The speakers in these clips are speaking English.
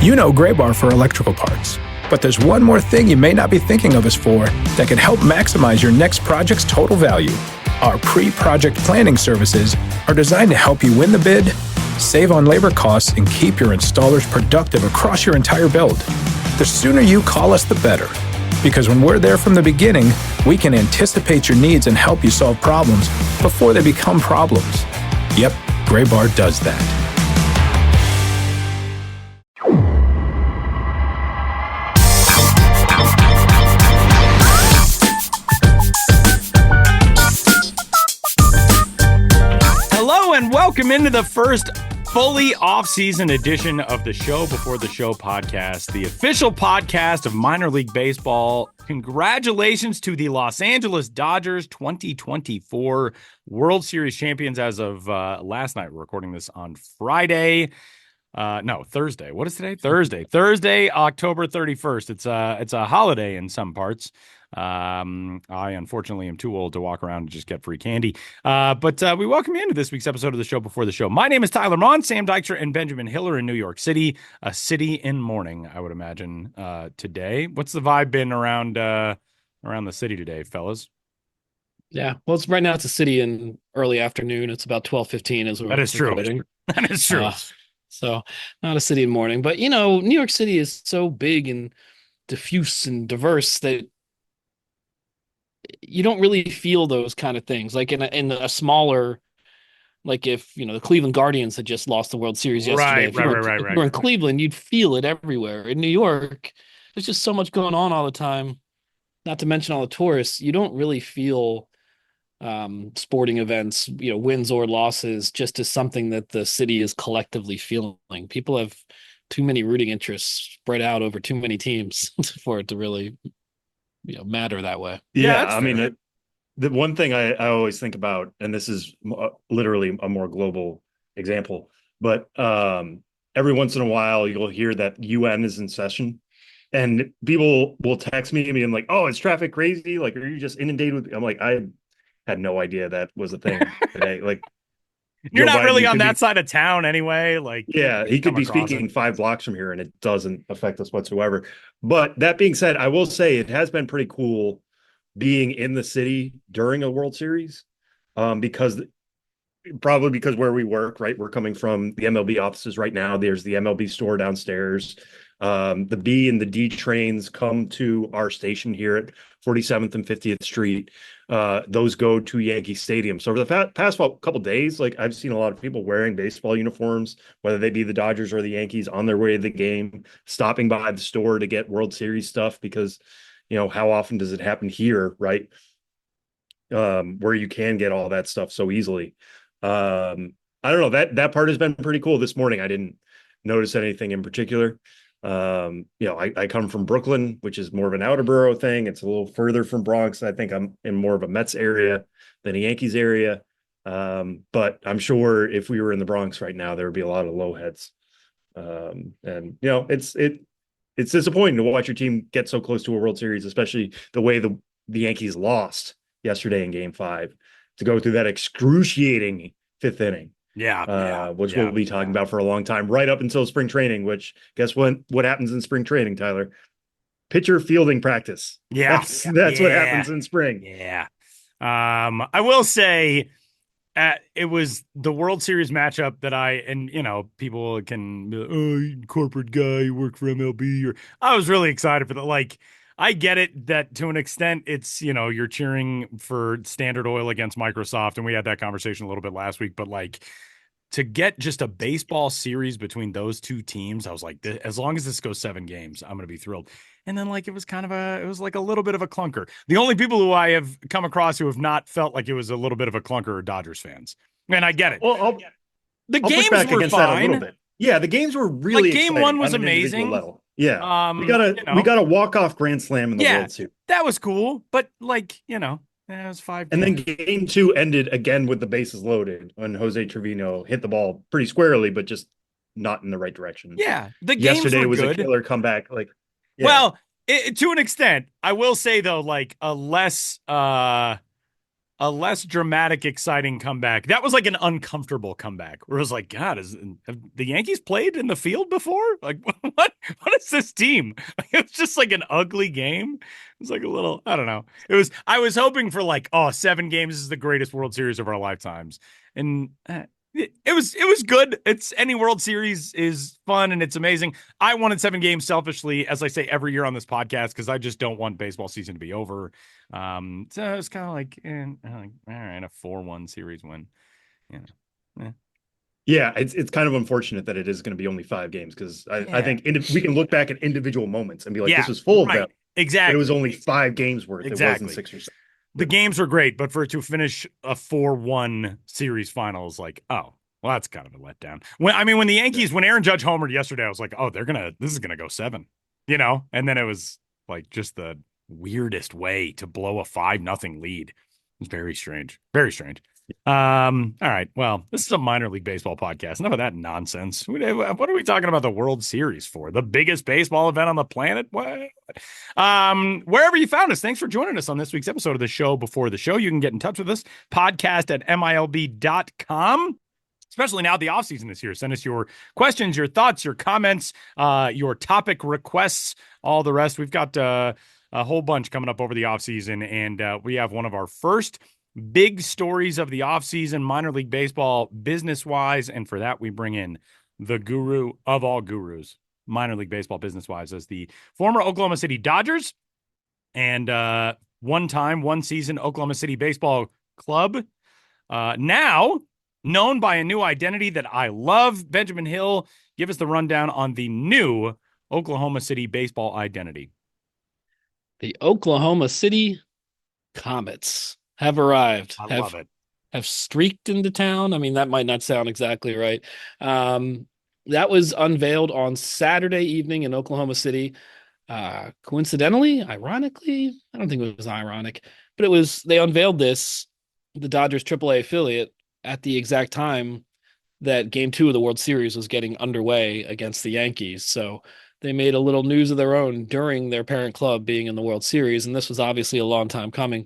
You know Gray Bar for electrical parts, but there's one more thing you may not be thinking of us for that can help maximize your next project's total value. Our pre-project planning services are designed to help you win the bid, save on labor costs, and keep your installers productive across your entire build. The sooner you call us, the better. Because when we're there from the beginning, we can anticipate your needs and help you solve problems before they become problems. Yep, Gray Bar does that. Hello and welcome into the first fully off-season edition of the Show Before the Show podcast, the official podcast of minor league baseball. Congratulations to the Los Angeles Dodgers 2024 World Series champions as of last night. We're recording this on Friday. Thursday. What is today? Thursday, October 31st. It's a holiday in some parts. I unfortunately am too old to walk around and just get free candy. But we welcome you into this week's episode of the Show Before the Show. My name is Tyler Mon. Sam Dykstra and Benjamin Hiller in New York City, a city in mourning, I would imagine, today. What's the vibe been around the city today, fellas? Yeah, well, right now it's a city in early afternoon. It's about 12:15 as we're That is true. recording. That is true. So not a city in mourning, but New York City is so big and diffuse and diverse that you don't really feel those kind of things. Like in a smaller, like if the Cleveland Guardians had just lost the World Series yesterday, if you were in Cleveland, you'd feel it everywhere. In New York, there's just so much going on all the time. Not to mention all the tourists. You don't really feel sporting events, wins or losses, just as something that the city is collectively feeling. People have too many rooting interests spread out over too many teams for it to really matter that way. Yeah, I mean, the one thing I always think about, and this is literally a more global example, but every once in a while you'll hear that UN is in session, and people will text me and like, "Oh, is traffic crazy? Like, are you just inundated with?" I'm like, I had no idea that was a thing today. Like, you're not really on that side of town anyway. Like, yeah, he could be speaking 5 blocks from here and it doesn't affect us whatsoever. But that being said, I will say it has been pretty cool being in the city during a World Series, because where we work, right? We're coming from the MLB offices right now. There's the MLB store downstairs. The B and the D trains come to our station here at 47th and 50th Street. Those go to Yankee Stadium. So over the past couple days, like I've seen a lot of people wearing baseball uniforms, whether they be the Dodgers or the Yankees, on their way to the game, stopping by the store to get World Series stuff because, how often does it happen here, right? Where you can get all that stuff so easily. I don't know, that part has been pretty cool. This morning, I didn't notice anything in particular. I come from Brooklyn, which is more of an outer borough thing. It's a little further from Bronx. I think I'm in more of a Mets area than a Yankees area. But I'm sure if we were in the Bronx right now, there would be a lot of low heads. It's disappointing to watch your team get so close to a World Series, especially the way the Yankees lost yesterday in Game 5, to go through that excruciating 5th inning. Which we'll be talking about for a long time, right up until spring training, which guess what happens in spring training, Tyler? Pitcher fielding practice. That's what happens in spring. I will say it was the World Series matchup that people can be like, "Oh, corporate guy, you work for MLB," or I was really excited for that. Like, I get it that to an extent it's, you're cheering for Standard Oil against Microsoft. And we had that conversation a little bit last week, but like to get just a baseball series between those two teams, I was like, as long as this goes 7 games, I'm going to be thrilled. And then like, it was like a little bit of a clunker. The only people who I have come across who have not felt like it was a little bit of a clunker are Dodgers fans. And I get it. Well, the games were fine. Yeah, the games were really Game 1 was amazing. Yeah, we got a walk-off grand slam in the World Series. That was cool, but it was 5 and games. Then Game 2 ended again with the bases loaded when Jose Trevino hit the ball pretty squarely, but just not in the right direction. Yeah, the games yesterday were was good. A killer comeback. Like, well, to an extent, I will say though, like a less a less dramatic, exciting comeback. That was like an uncomfortable comeback where it was like, God, have the Yankees played in the field before? Like, what is this team? Like, it was just like an ugly game. It was like a little, I don't know. I was hoping for like, 7 games is the greatest World Series of our lifetimes. And it was good. It's any World Series is fun and it's amazing. I wanted 7 games selfishly, as I say every year on this podcast, because I just don't want baseball season to be over. So it's kind of like, all right, a 4-1 series win. Yeah, it's kind of unfortunate that it is going to be only 5 games because I think we can look back at individual moments and be like, this was full of them. Exactly. But it was only 5 games worth. Exactly. It wasn't 6 or 7. The games were great, but for it to finish a 4-1 series final is like, oh, well, that's kind of a letdown. When the Yankees, when Aaron Judge homered yesterday, I was like, oh, this is gonna go 7, and then it was like just the weirdest way to blow a 5-0 lead. It was very strange. Very strange. All right. Well, this is a minor league baseball podcast. Enough of that nonsense. What are we talking about the World Series for? The biggest baseball event on the planet? What? Wherever you found us, thanks for joining us on this week's episode of the show before the show. You can get in touch with us, podcast@milb.com. Especially now the offseason is here. Send us your questions, your thoughts, your comments, your topic requests, all the rest. We've got a whole bunch coming up over the offseason, and we have one of our first big stories of the offseason, minor league baseball, business-wise, and for that, we bring in the guru of all gurus, minor league baseball business-wise, as the former Oklahoma City Dodgers and one season Oklahoma City Baseball Club, now known by a new identity that I love. Benjamin Hill, give us the rundown on the new Oklahoma City baseball identity. The Oklahoma City Comets have arrived. I love it. Have streaked into town. I mean, that might not sound exactly right. That was unveiled on Saturday evening in Oklahoma City. Coincidentally, ironically, I don't think it was ironic, but they unveiled this, the Dodgers AAA affiliate, at the exact time that Game 2 of the World Series was getting underway against the Yankees. So they made a little news of their own during their parent club being in the World Series, and this was obviously a long time coming.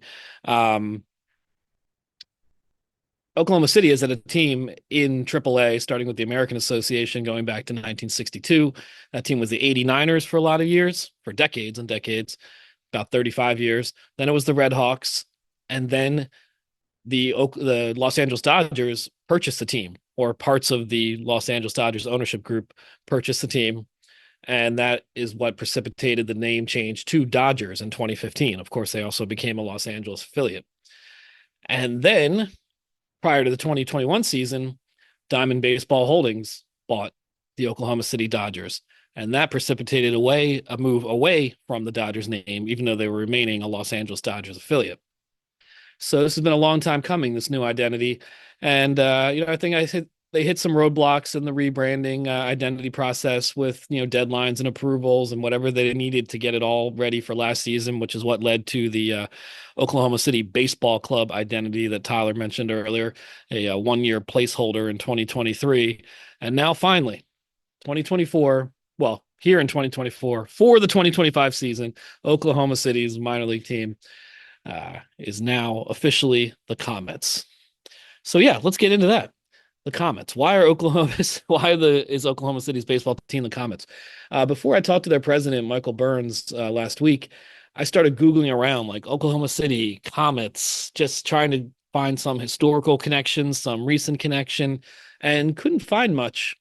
Oklahoma City is at a team in AAA, starting with the American Association going back to 1962. That team was the 89ers for a lot of years, for decades and decades, about 35 years. Then it was the Red Hawks, and then the Los Angeles Dodgers purchased the team, or parts of the Los Angeles Dodgers ownership group purchased the team. And that is what precipitated the name change to Dodgers in 2015. Of course, they also became a Los Angeles affiliate. And then prior to the 2021 season, Diamond Baseball Holdings bought the Oklahoma City Dodgers. And that precipitated a move away from the Dodgers name, even though they were remaining a Los Angeles Dodgers affiliate. So this has been a long time coming, this new identity. And, I think they hit some roadblocks in the rebranding identity process with, deadlines and approvals and whatever they needed to get it all ready for last season, which is what led to the Oklahoma City Baseball Club identity that Tyler mentioned earlier, a one-year placeholder in 2023. And now finally, 2024, well, here in 2024, for the 2025 season, Oklahoma City's minor league team is now officially the Comets. So yeah, let's get into that. The Comets. Why is Oklahoma City's baseball team the Comets? Before I talked to their president, Michael Burns, last week, I started Googling around like Oklahoma City Comets, just trying to find some historical connections, some recent connection, and couldn't find much.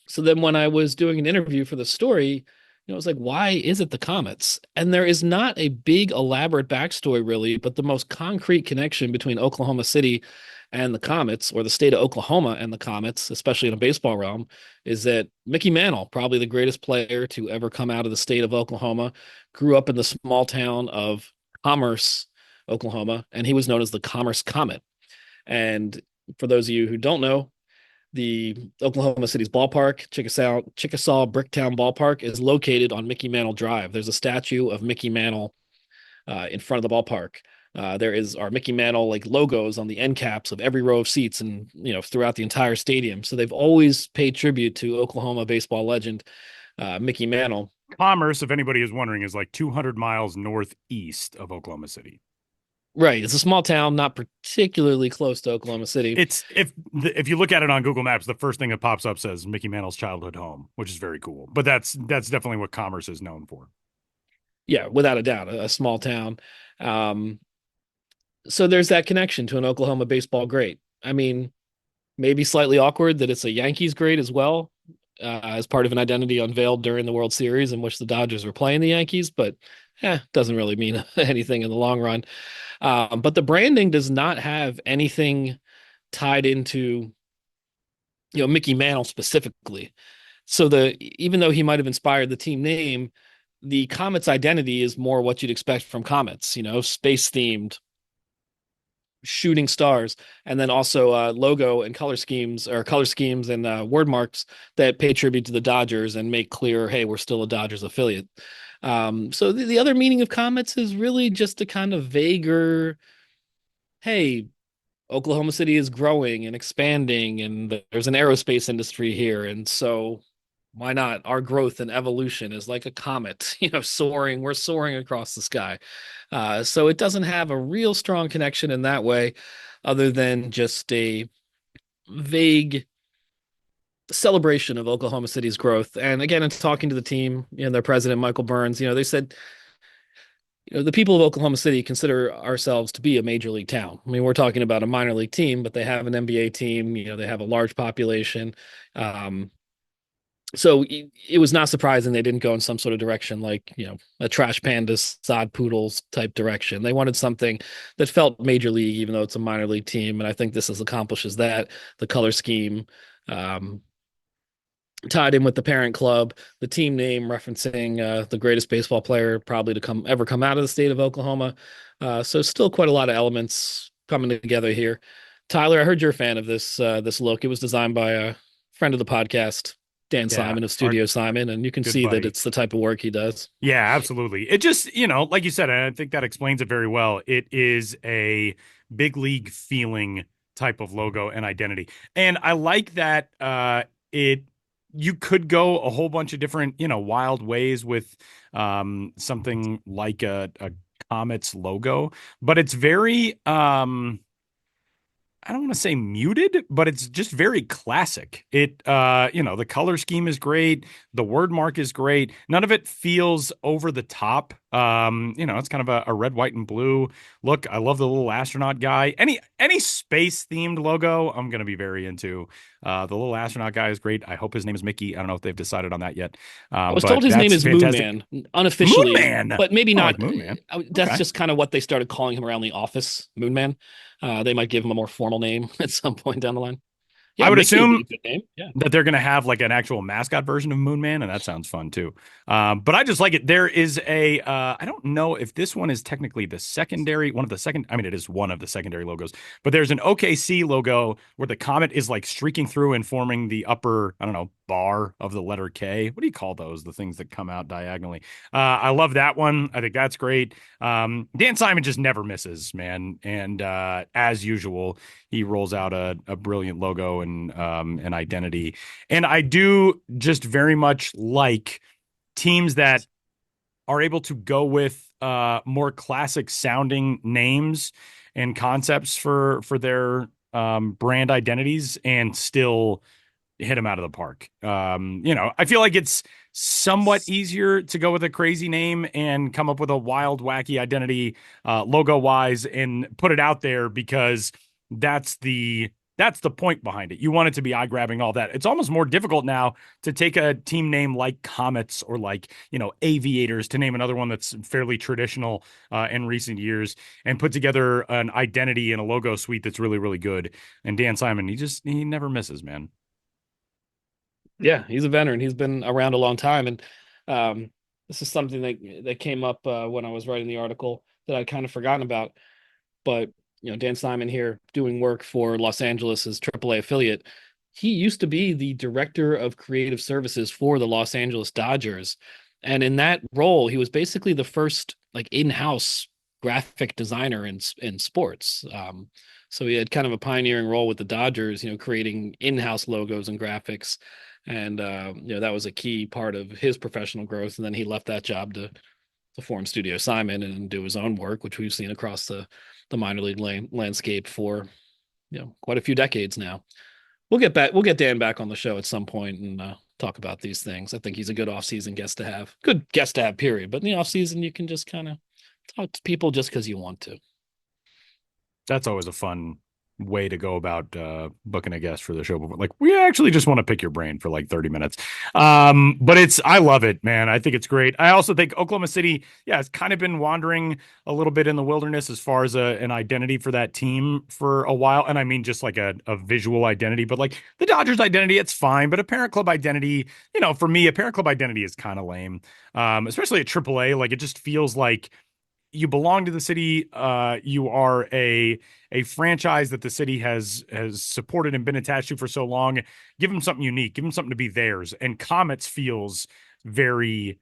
So then when I was doing an interview for the story, I was like, why is it the Comets? And there is not a big elaborate backstory really, but the most concrete connection between Oklahoma City and the Comets, or the state of Oklahoma and the Comets, especially in a baseball realm, is that Mickey Mantle, probably the greatest player to ever come out of the state of Oklahoma, grew up in the small town of Commerce, Oklahoma, and he was known as the Commerce Comet. And for those of you who don't know, the Oklahoma City's ballpark, Chickasaw Bricktown Ballpark, is located on Mickey Mantle Drive. There's a statue of Mickey Mantle in front of the ballpark. There is our Mickey Mantle like logos on the end caps of every row of seats and throughout the entire stadium. So they've always paid tribute to Oklahoma baseball legend Mickey Mantle. Commerce, if anybody is wondering, is like 200 miles northeast of Oklahoma City. Right. It's a small town, not particularly close to Oklahoma City. It's if you look at it on Google Maps, the first thing that pops up says Mickey Mantle's childhood home, which is very cool. But that's definitely what Commerce is known for. Yeah, without a doubt, a small town. Um, so there's that connection to an Oklahoma baseball great. I mean, maybe slightly awkward that it's a Yankees great as well, as part of an identity unveiled during the World Series in which the Dodgers were playing the Yankees, but doesn't really mean anything in the long run. But the branding does not have anything tied into, Mickey Mantle specifically. So even though he might have inspired the team name, the Comets identity is more what you'd expect from Comets, space themed, shooting stars, and then also logo and color schemes and word marks that pay tribute to the Dodgers and make clear, hey, we're still a Dodgers affiliate. So the other meaning of Comets is really just a kind of vaguer, hey, Oklahoma City is growing and expanding, and there's an aerospace industry here, and so why not? Our growth and evolution is like a comet, soaring. We're soaring across the sky. So it doesn't have a real strong connection in that way, other than just a vague celebration of Oklahoma City's growth. And again, in talking to the team and their president, Michael Burns, they said, the people of Oklahoma City consider ourselves to be a major league town. I mean, we're talking about a minor league team, but they have an NBA team. They have a large population. So it was not surprising they didn't go in some sort of direction like, a Trash Panda, Sod Poodles type direction. They wanted something that felt major league, even though it's a minor league team. And I think this accomplishes that. The color scheme, tied in with the parent club, the team name referencing the greatest baseball player probably to ever come out of the state of Oklahoma. So still quite a lot of elements coming together here. Tyler, I heard you're a fan of this look. It was designed by a friend of the podcast, Dan Simon of Studio Simon, and you can see that it's the type of work he does. Yeah, absolutely. It just, like you said, and I think that explains it very well. It is a big league feeling type of logo and identity. And I like that you could go a whole bunch of different, wild ways with something like a Comets logo, but it's very I don't want to say muted, but it's just very classic. The color scheme is great. The word mark is great. None of it feels over the top. It's kind of a red, white, and blue look. I love the little astronaut guy. Any space themed logo, I'm going to be very into. The little astronaut guy is great. I hope his name is Mickey. I don't know if they've decided on that yet. I was told his name is fantastic. Moonman, unofficially. Moonman! But maybe not. Like Moonman. That's just kind of what they started calling him around the office, Moonman. They might give him a more formal name at some point down the line. Yeah, I would assume that they're going to have like an actual mascot version of Moonman, and that sounds fun too. But I just like it. There is I don't know if this one is technically the secondary, it is one of the secondary logos, but there's an OKC logo where the comet is like streaking through and forming the upper, I don't know, bar of the letter K. What do you call those? The things that come out diagonally. I love that one. I think that's great. Dan Simon just never misses, man. And as usual, he rolls out a brilliant logo and an identity. And I do just very much like teams that are able to go with more classic sounding names and concepts for their brand identities and still hit them out of the park. I feel like it's somewhat easier to go with a crazy name and come up with a wild, wacky identity logo wise and put it out there because that's the point behind it. You want it to be eye grabbing, all that. It's almost more difficult now to take a team name like Comets or like, Aviators, to name another one that's fairly traditional in recent years, and put together an identity and a logo suite that's really, really good. And Dan Simon, he never misses, man. Yeah, he's a veteran. He's been around a long time. And this is something that came up when I was writing the article that I'd kind of forgotten about. But Dan Simon here doing work for Los Angeles' AAA affiliate. He used to be the director of creative services for the Los Angeles Dodgers. And in that role, he was basically the first like in-house graphic designer in sports. So he had kind of a pioneering role with the Dodgers, creating in-house logos and graphics. And, that was a key part of his professional growth. And then he left that job to form Studio Simon and do his own work, which we've seen across the the minor league landscape for quite a few decades now. We'll get Dan back on the show at some point and talk about these things. I think he's a good off-season guest to have. Good guest to have, period. But in the off-season, you can just kind of talk to people just because you want to. That's always a fun way to go about booking a guest for the show. Like, we actually just want to pick your brain for like 30 minutes. But I love it, man. I think it's great. I also think Oklahoma City, it's kind of been wandering a little bit in the wilderness as far as an identity for that team for a while. And I mean, just like a visual identity, but like the Dodgers identity, it's fine. But a parent club identity, for me, a parent club identity is kind of lame, especially at AAA. Like, it just feels like you belong to the city. You are a franchise that the city has supported and been attached to for so long. Give them something unique. Give them something to be theirs. And Comets feels very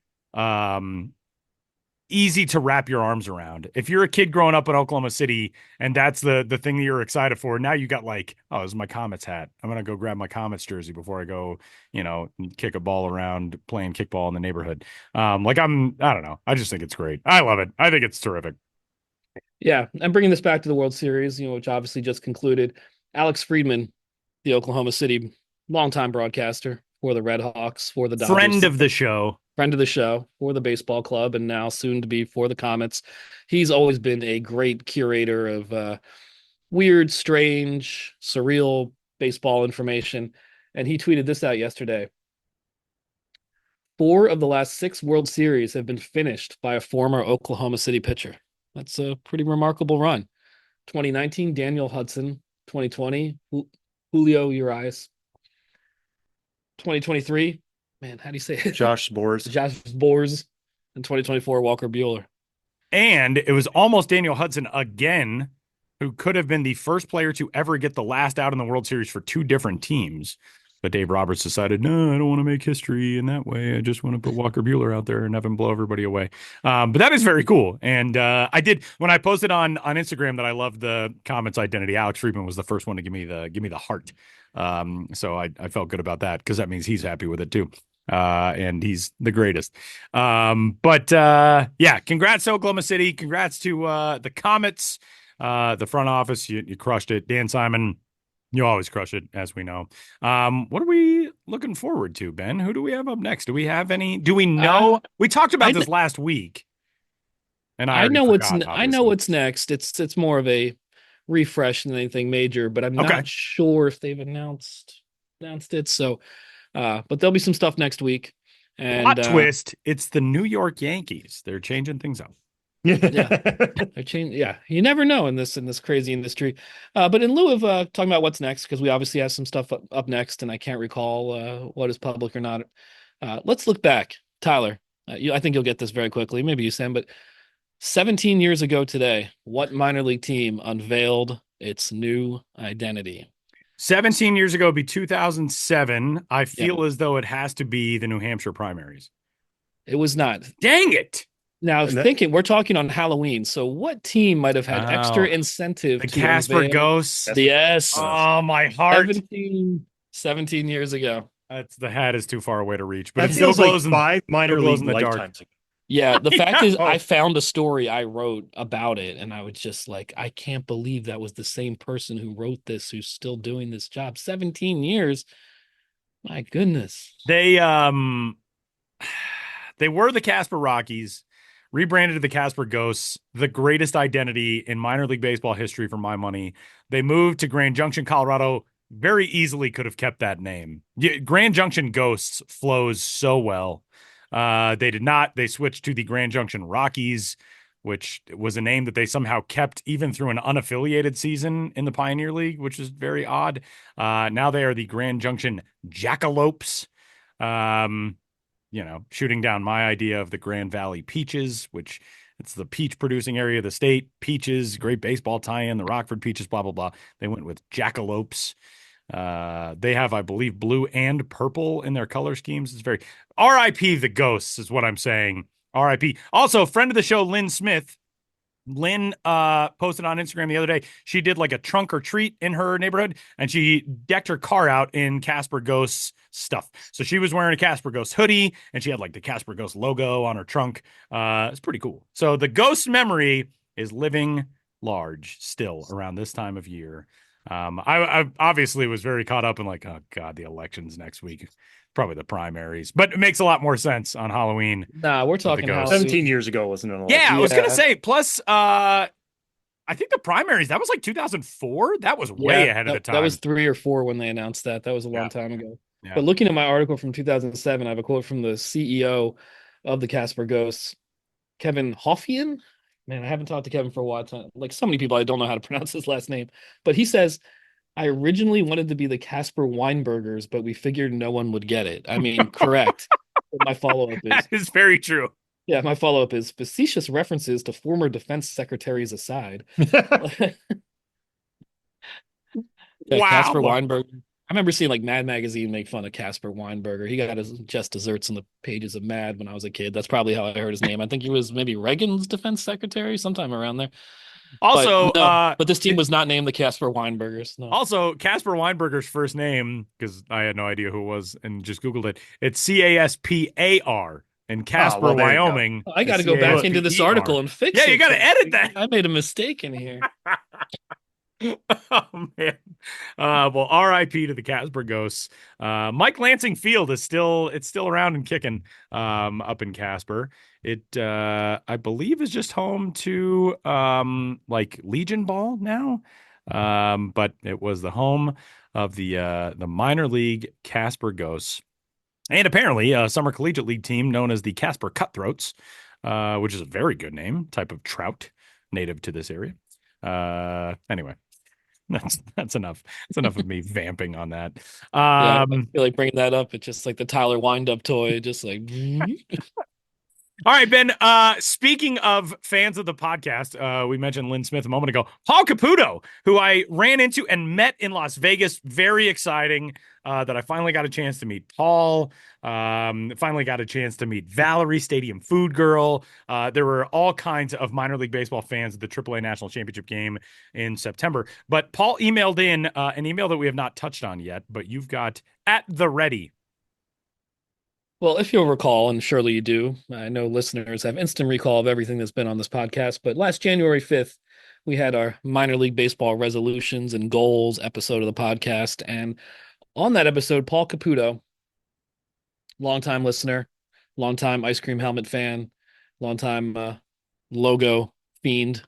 easy to wrap your arms around. If you're a kid growing up in Oklahoma City and that's the thing that you're excited for, now you got like, oh, this is my Comets hat. I'm going to go grab my Comets jersey before I go, kick a ball around playing kickball in the neighborhood. I don't know. I just think it's great. I love it. I think it's terrific. Yeah. And bringing this back to the World Series, which obviously just concluded, Alex Friedman, the Oklahoma City longtime broadcaster for the Red Hawks, for the Dodgers. Friend of the show for the baseball club, and now soon to be for the Comets. He's always been a great curator of weird, strange, surreal baseball information. And he tweeted this out yesterday. 4 of the last 6 World Series have been finished by a former Oklahoma City pitcher. That's a pretty remarkable run. 2019, Daniel Hudson. 2020, Julio Urias. 2023, man, how do you say it? Josh Sborz. And 2024, Walker Buehler. And it was almost Daniel Hudson again, who could have been the first player to ever get the last out in the World Series for 2 different teams. But Dave Roberts decided, no, I don't want to make history in that way. I just want to put Walker Buehler out there and have him blow everybody away. But that is very cool. And I did, when I posted on Instagram that I loved the Comets identity, Alex Friedman was the first one to give me the heart. So I felt good about that because that means he's happy with it too. And he's the greatest. But congrats to Oklahoma City. Congrats to the Comets, the front office. You crushed it. Dan Simon, you always crush it, as we know. What are we looking forward to, Ben? Who do we have up next? Do we have any? Do we know? We talked about this last week. And I know what's next. It's more of a refresh than anything major, but I'm not sure if they've announced it. So, but there'll be some stuff next week. And plot twist: it's the New York Yankees. They're changing things up. They're changing. Yeah, you never know in this crazy industry. But in lieu of talking about what's next, because we obviously have some stuff up next, and I can't recall what is public or not. Let's look back, Tyler. I think you'll get this very quickly. Maybe you, Sam, but 17 years ago today, what minor league team unveiled its new identity? 17 years ago would be 2007. I feel as though it has to be the New Hampshire primaries. It was not. Dang it. Now, we're talking on Halloween. So what team might have had extra incentive? The Casper Ghosts. Yes. Oh, my heart. 17 years ago. The hat is too far away to reach, but it still feels like 5 minor league lifetimes ago. Yeah, the fact is, I found a story I wrote about it, and I was just like, I can't believe that was the same person who wrote this, who's still doing this job. 17 years. My goodness. They were the Casper Rockies, rebranded to the Casper Ghosts, the greatest identity in minor league baseball history for my money. They moved to Grand Junction, Colorado. Very easily could have kept that name. Grand Junction Ghosts flows so well. They did not. They switched to the Grand Junction Rockies, which was a name that they somehow kept even through an unaffiliated season in the Pioneer League, which is very odd. Now they are the Grand Junction Jackalopes, shooting down my idea of the Grand Valley Peaches, which it's the peach producing area of the state. Peaches, great baseball tie-in, the Rockford Peaches, blah, blah, blah. They went with Jackalopes. They have, I believe, blue and purple in their color schemes. It's very R.I.P. the Ghosts is what I'm saying. R.I.P. Also, friend of the show, Lynn Smith. Lynn posted on Instagram the other day. She did like a trunk or treat in her neighborhood, and she decked her car out in Casper Ghosts stuff. So she was wearing a Casper Ghost hoodie, and she had like the Casper Ghost logo on her trunk. It's pretty cool. So the Ghost memory is living large still around this time of year. I obviously was very caught up in like, oh God, the elections next week, probably the primaries, but it makes a lot more sense on Halloween. Nah, we're talking Halloween. 17 years ago wasn't an election. Yeah, I was gonna say. Plus, I think the primaries, that was like 2004. That was way ahead of the time. That was 3 or 4 when they announced that. That was a long time ago. Yeah. But looking at my article from 2007, I have a quote from the CEO of the Casper Ghosts, Kevin Hoffian. Man, I haven't talked to Kevin for a while. Like so many people, I don't know how to pronounce his last name. But he says, I originally wanted to be the Casper Weinbergers, but we figured no one would get it. I mean, correct. My follow-up is... That is very true. Yeah, my follow-up is facetious references to former defense secretaries aside. Wow. Casper Weinberger. I remember seeing like Mad Magazine make fun of Casper Weinberger. He got his just desserts in the pages of Mad when I was a kid. That's probably how I heard his name. I think he was maybe Reagan's defense secretary sometime around there. Also, but this team was not named the Casper Weinbergers. No. Also, Casper Weinberger's first name, because I had no idea who it was and just Googled it. It's Caspar in Casper, Wyoming. I got to go back into this article and fix it. Yeah, you got to edit that. I made a mistake in here. Oh man. Well, RIP to the Casper Ghosts. Mike Lansing Field is still around and kicking up in Casper. It I believe is just home to like Legion Ball now. But it was the home of the minor league Casper Ghosts. And apparently a summer collegiate league team known as the Casper Cutthroats, which is a very good name, type of trout native to this area. Anyway. That's enough. It's enough of me vamping on that. I feel like bringing that up. It's just like the Tyler wind-up toy, just like. All right, Ben. Speaking of fans of the podcast, we mentioned Lynn Smith a moment ago. Paul Caputo, who I ran into and met in Las Vegas. Very exciting that I finally got a chance to meet Paul. Finally got a chance to meet Valerie, Stadium Food Girl. There were all kinds of minor league baseball fans at the AAA National Championship game in September. But Paul emailed in an email that we have not touched on yet, but you've got at the ready. Well, if you'll recall, and surely you do, I know listeners have instant recall of everything that's been on this podcast, but last January 5th, we had our minor league baseball resolutions and goals episode of the podcast. And on that episode, Paul Caputo, longtime listener, longtime ice cream helmet fan, longtime logo fiend,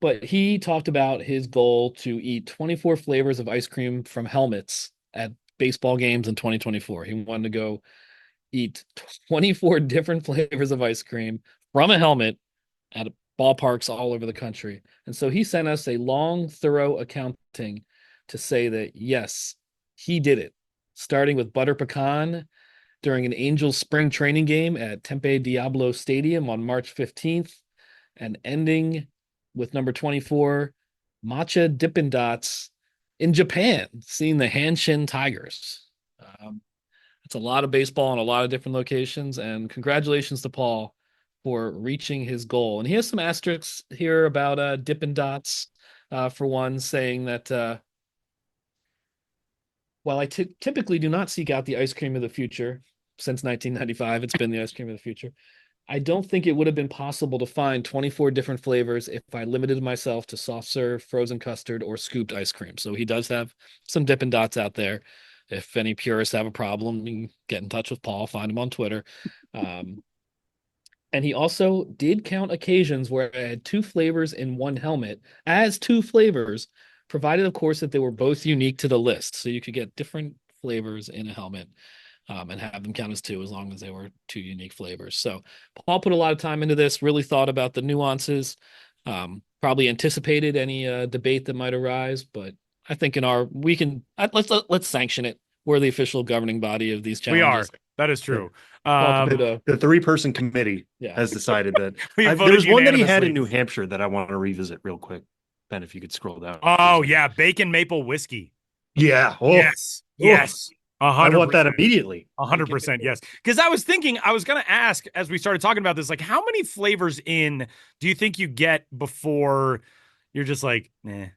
but he talked about his goal to eat 24 flavors of ice cream from helmets at baseball games in 2024. He wanted to go eat 24 different flavors of ice cream from a helmet at ballparks all over the country. And so he sent us a long, thorough accounting to say that, yes, he did it, starting with butter pecan during an Angels spring training game at Tempe Diablo Stadium on March 15th and ending with number 24, matcha Dippin' Dots in Japan, seeing the Hanshin Tigers. It's a lot of baseball in a lot of different locations, and congratulations to Paul for reaching his goal. And he has some asterisks here about Dippin' Dots, for one, saying that while I typically do not seek out the ice cream of the future, since 1995, it's been the ice cream of the future, I don't think it would have been possible to find 24 different flavors if I limited myself to soft serve, frozen custard, or scooped ice cream. So he does have some Dippin' Dots out there. If any purists have a problem, you can get in touch with Paul, find him on Twitter. And he also did count occasions where I had 2 flavors in one helmet as 2 flavors, provided, of course, that they were both unique to the list. So you could get different flavors in a helmet and have them count as 2 as long as they were 2 unique flavors. So Paul put a lot of time into this, really thought about the nuances, probably anticipated any debate that might arise, but I think let's sanction it. We're the official governing body of these challenges. We are. That is true. The 3-person committee has decided that. There's one that he had in New Hampshire that I want to revisit real quick. Ben, if you could scroll down. Oh yeah, bacon maple whiskey. Yeah. Oh. Yes. Yes. 100%. I want that immediately. 100%. Yes. Because I was thinking, I was going to ask as we started talking about this, like, how many flavors in do you think you get before you're just like,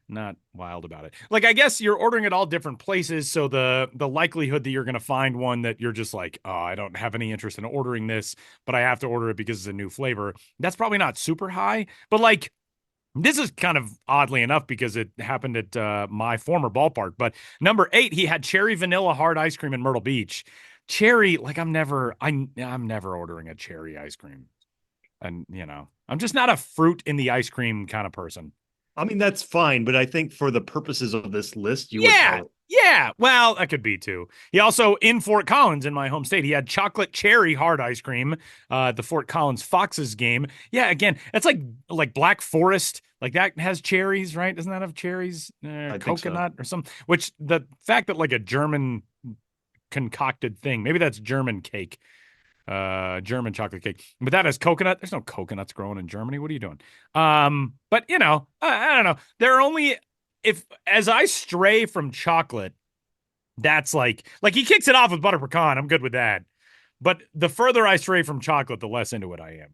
not wild about it? Like, I guess you're ordering at all different places. So the likelihood that you're going to find one that you're just like, oh, I don't have any interest in ordering this, but I have to order it because it's a new flavor, that's probably not super high. But like, This is kind of oddly enough because it happened at my former ballpark. But number 8, he had cherry vanilla hard ice cream in Myrtle Beach. Cherry, like I'm never ordering a cherry ice cream. And, I'm just not a fruit in the ice cream kind of person. I mean, that's fine, but I think for the purposes of this list, you would tell it. Yeah, well, that could be too. He also, in Fort Collins, in my home state, he had chocolate cherry hard ice cream, the Fort Collins Foxes game. Yeah, again, it's like Black Forest, like that has cherries, right? Doesn't that have cherries? Coconut or something? Which the fact that like a German concocted thing, maybe that's German cake, German chocolate cake, but that has coconut. There's no coconuts growing in Germany. What are you doing? But I don't know. There are only, as I stray from chocolate, that's like he kicks it off with butter pecan. I'm good with that. But the further I stray from chocolate, the less into it I am.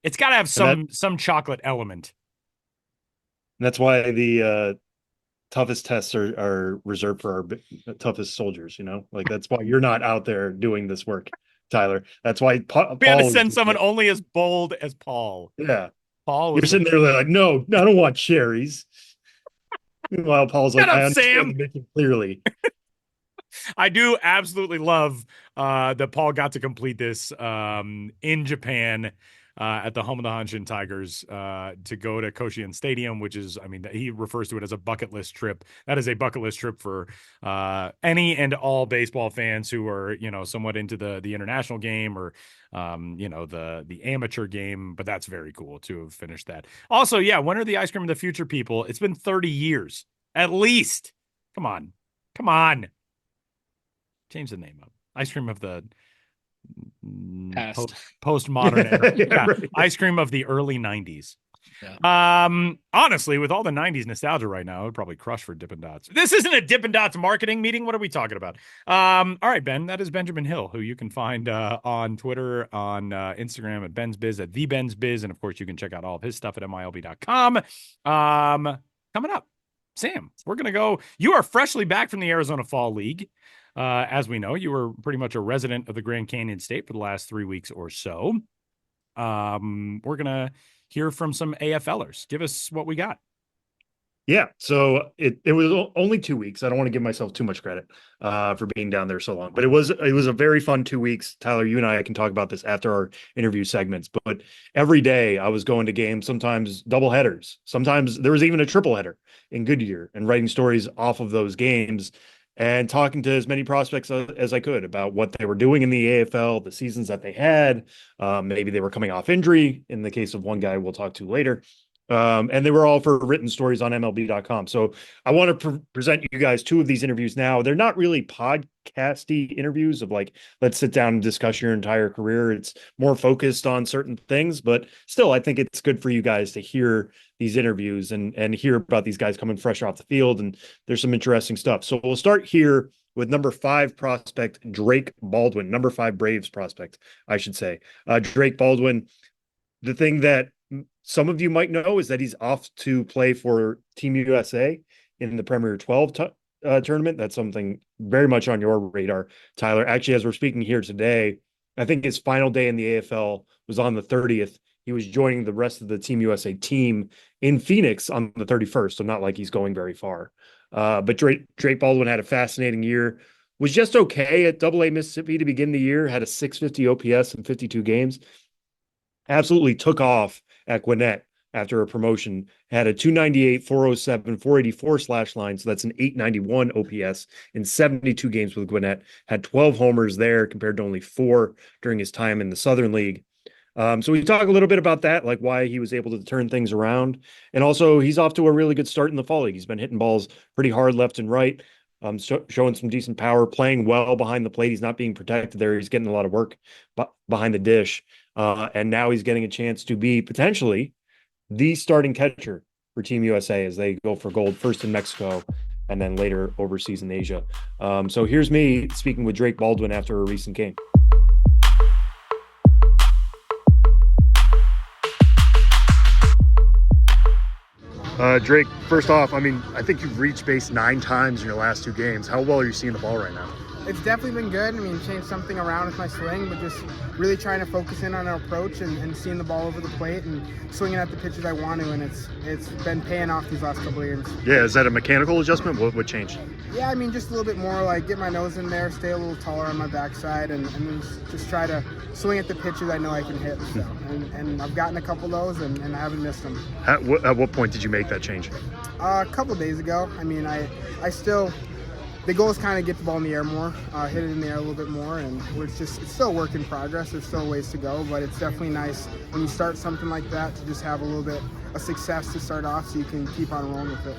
It's got to have some chocolate element. That's why the toughest tests are reserved for our toughest soldiers. Like that's why you're not out there doing this work, Tyler. That's why Paul we had to send someone only as bold as Paul. Yeah, Paul. You're sitting there like, no, I don't want cherries. Meanwhile, Paul's like, I understand the mission clearly. I do absolutely love that Paul got to complete this in Japan at the home of the Hanshin Tigers to go to Koshien Stadium, which is, he refers to it as a bucket list trip. That is a bucket list trip for any and all baseball fans who are, somewhat into the international game or, the amateur game. But that's very cool to have finished that. Also, yeah, when are the Ice Cream of the Future people? It's been 30 years at least. Come on. Change the name up. Ice Cream of the postmodern era. Yeah, right. Ice Cream of the early 90s. Yeah. Honestly, with all the 90s nostalgia right now, it would probably crush for Dippin' Dots. This isn't a Dippin' Dots marketing meeting. What are we talking about? All right, Ben, that is Benjamin Hill, who you can find on Twitter, on Instagram at Ben's Biz, at the Ben's Biz, and of course you can check out all of his stuff at MILB.com. Coming up, Sam, we're gonna go. You are freshly back from the Arizona Fall League. As we know, you were pretty much a resident of the Grand Canyon State for the last 3 weeks or so. We're going to hear from some AFLers. Give us what we got. Yeah, so it was only 2 weeks. I don't want to give myself too much credit for being down there so long, but it was a very fun 2 weeks. Tyler, you and I can talk about this after our interview segments, but every day I was going to games, sometimes double headers. Sometimes there was even a triple header in Goodyear, and writing stories off of those games and talking to as many prospects as I could about what they were doing in the AFL, the seasons that they had. Maybe they were coming off injury in the case of one guy we'll talk to later. And they were all for written stories on MLB.com. So I want to present you guys 2 of these interviews now. They're not really podcasty interviews of like, let's sit down and discuss your entire career. It's more focused on certain things, but still, I think it's good for you guys to hear these interviews and hear about these guys coming fresh off the field. And there's some interesting stuff. So we'll start here with number 5 prospect, Drake Baldwin, number 5 Braves prospect, I should say. Drake Baldwin, the thing that some of you might know is that he's off to play for Team USA in the Premier 12 tournament. That's something very much on your radar, Tyler. Actually, as we're speaking here today, I think his final day in the AFL was on the 30th. He was joining the rest of the Team USA team in Phoenix on the 31st, so not like he's going very far. But Drake Baldwin had a fascinating year, was just okay at AA Mississippi to begin the year, had a 650 OPS in 52 games, absolutely took off at Gwinnett after a promotion, had a 298, 407, 484 slash line. So that's an 891 OPS in 72 games with Gwinnett, had 12 homers there compared to only 4 during his time in the Southern League. So we talk a little bit about that, like why he was able to turn things around. And also he's off to a really good start in the fall league. He's been hitting balls pretty hard left and right, showing some decent power, playing well behind the plate. He's not being protected there. He's getting a lot of work behind the dish. And now he's getting a chance to be potentially the starting catcher for Team USA as they go for gold, first in Mexico and then later overseas in Asia. So here's me speaking with Drake Baldwin after a recent game. Drake, first off, I think you've reached base 9 times in your last 2 games. How well are you seeing the ball right now? It's definitely been good. I mean, changed something around with my swing, but just really trying to focus in on our approach and seeing the ball over the plate and swinging at the pitches I want to, and it's been paying off these last couple of years. Yeah, is that a mechanical adjustment? What changed? Yeah, I mean, just a little bit more like get my nose in there, stay a little taller on my backside, and then just try to swing at the pitches I know I can hit. So, and I've gotten a couple of those, and I haven't missed them. At what point did you make that change? A couple days ago. I mean, I still, the goal is kind of get the ball in the air more, hit it in the air a little bit more, and it's still a work in progress. There's still ways to go, but it's definitely nice when you start something like that to just have a little bit of success to start off so you can keep on rolling with it.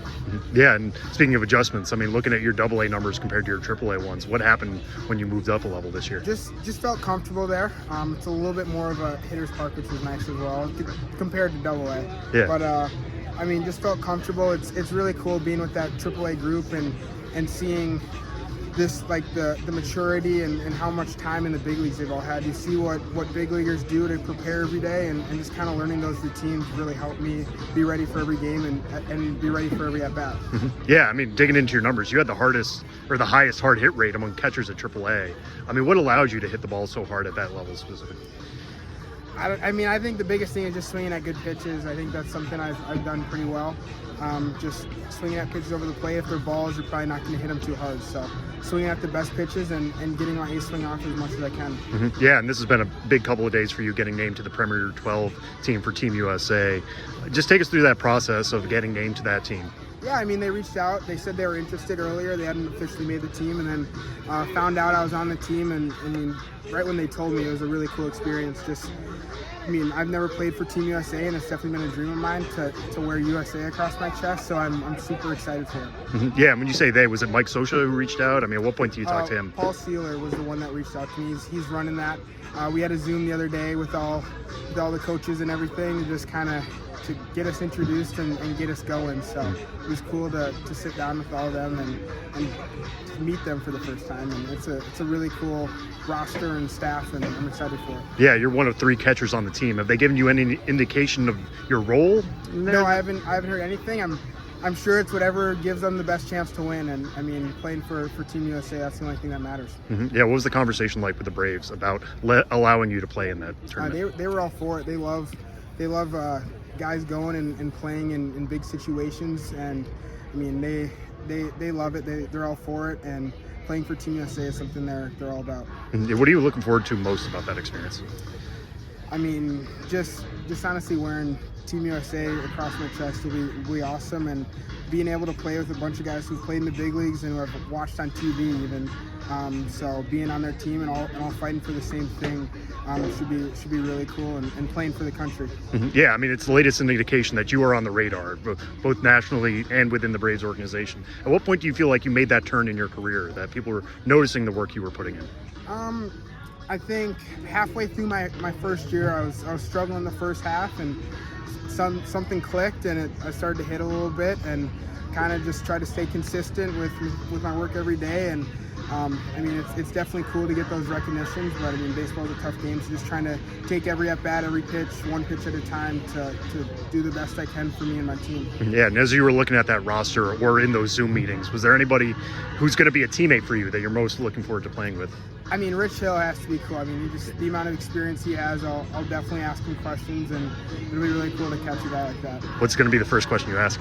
Yeah, and speaking of adjustments, I mean, looking at your AA numbers compared to your AAA ones, what happened when you moved up a level this year? Just felt comfortable there. It's a little bit more of a hitter's park, which is nice as well compared to AA. Yeah. But I mean, just felt comfortable. It's really cool being with that AAA group and seeing this, like the maturity and how much time in the big leagues they've all had. You see what big leaguers do to prepare every day, and just kind of learning those routines really helped me be ready for every game and be ready for every at bat. Yeah, I mean, digging into your numbers, you had the highest hard hit rate among catchers at AAA. I mean, what allowed you to hit the ball so hard at that level specifically? I mean, I think the biggest thing is just swinging at good pitches. I think that's something I've done pretty well. Just swinging at pitches over the plate. If they're balls, you're probably not going to hit them too hard. So swinging at the best pitches and getting my ace swing off as much as I can. Yeah, and this has been a big couple of days for you getting named to the Premier 12 team for Team USA. Just take us through that process of getting named to that team. Yeah, I mean, they reached out. They said they were interested earlier. They hadn't officially made the team, and then found out I was on the team. And I mean, right when they told me, it was a really cool experience. I mean, I've never played for Team USA, and it's definitely been a dream of mine to wear USA across my chest. So I'm super excited for it. Yeah, when you say they, was it Mike Sosha who reached out? I mean, at what point do you talk to him? Paul Sealer was the one that reached out to me. He's running that. We had a Zoom the other day with all the coaches and everything, just kind of to get us introduced and get us going. So it was cool to sit down with all of them and to meet them for the first time. And it's a really cool roster and staff, and I'm excited for it. Yeah, you're one of 3 catchers on the team. Have they given you any indication of your role? No, I haven't heard anything. I'm sure it's whatever gives them the best chance to win. And I mean, playing for Team USA, that's the only thing that matters. Yeah, what was the conversation like with the Braves about allowing you to play in that tournament? They were all for it. They love guys going and playing in big situations, and I mean they love it. They're all for it, and playing for Team USA is something they're all about. What are you looking forward to most about that experience? I mean, just honestly wearing Team USA across my chest will be awesome, and being able to play with a bunch of guys who've played in the big leagues and who have watched on TV even. So being on their team and all fighting for the same thing should be really cool, and playing for the country. Yeah, I mean, it's the latest indication that you are on the radar, both nationally and within the Braves organization. At what point do you feel like you made that turn in your career, that people were noticing the work you were putting in? I think halfway through my first year, I was struggling the first half, and something clicked, and I started to hit a little bit, and kind of just try to stay consistent with my work every day. And I mean, it's definitely cool to get those recognitions, but I mean, baseball is a tough game, so just trying to take every at bat, every pitch, one pitch at a time to do the best I can for me and my team. Yeah, and as you were looking at that roster or in those Zoom meetings, was there anybody who's going to be a teammate for you that you're most looking forward to playing with? I mean, Rich Hill has to be cool. I mean, just the amount of experience he has, I'll definitely ask him questions, and it'll be really cool to catch a guy like that. What's going to be the first question you ask?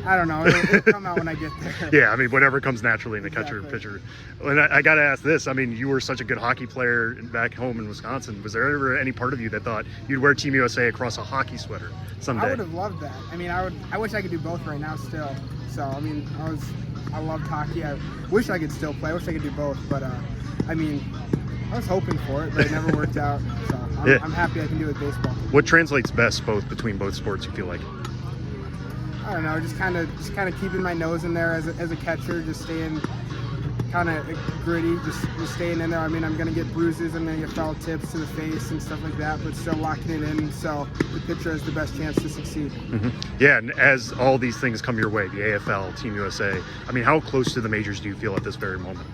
I don't know. It'll come out when I get there. Yeah, I mean, whatever comes naturally in the catcher and pitcher. And I got to ask this. I mean, you were such a good hockey player back home in Wisconsin. Was there ever any part of you that thought you'd wear Team USA across a hockey sweater someday? I would have loved that. I mean, I wish I could do both right now still. So, I mean, I loved hockey. I wish I could still play. I wish I could do both. But, I mean, I was hoping for it, but it never worked out. So I'm happy I can do it with baseball. What translates best between both sports, you feel like? I don't know, just kind of keeping my nose in there as a catcher, just staying kind of gritty, just staying in there. I mean, I'm going to get bruises, I'm going to get foul tips to the face and stuff like that, but still locking it in so the pitcher has the best chance to succeed. Yeah, and as all these things come your way, the AFL, Team USA, I mean, how close to the majors do you feel at this very moment?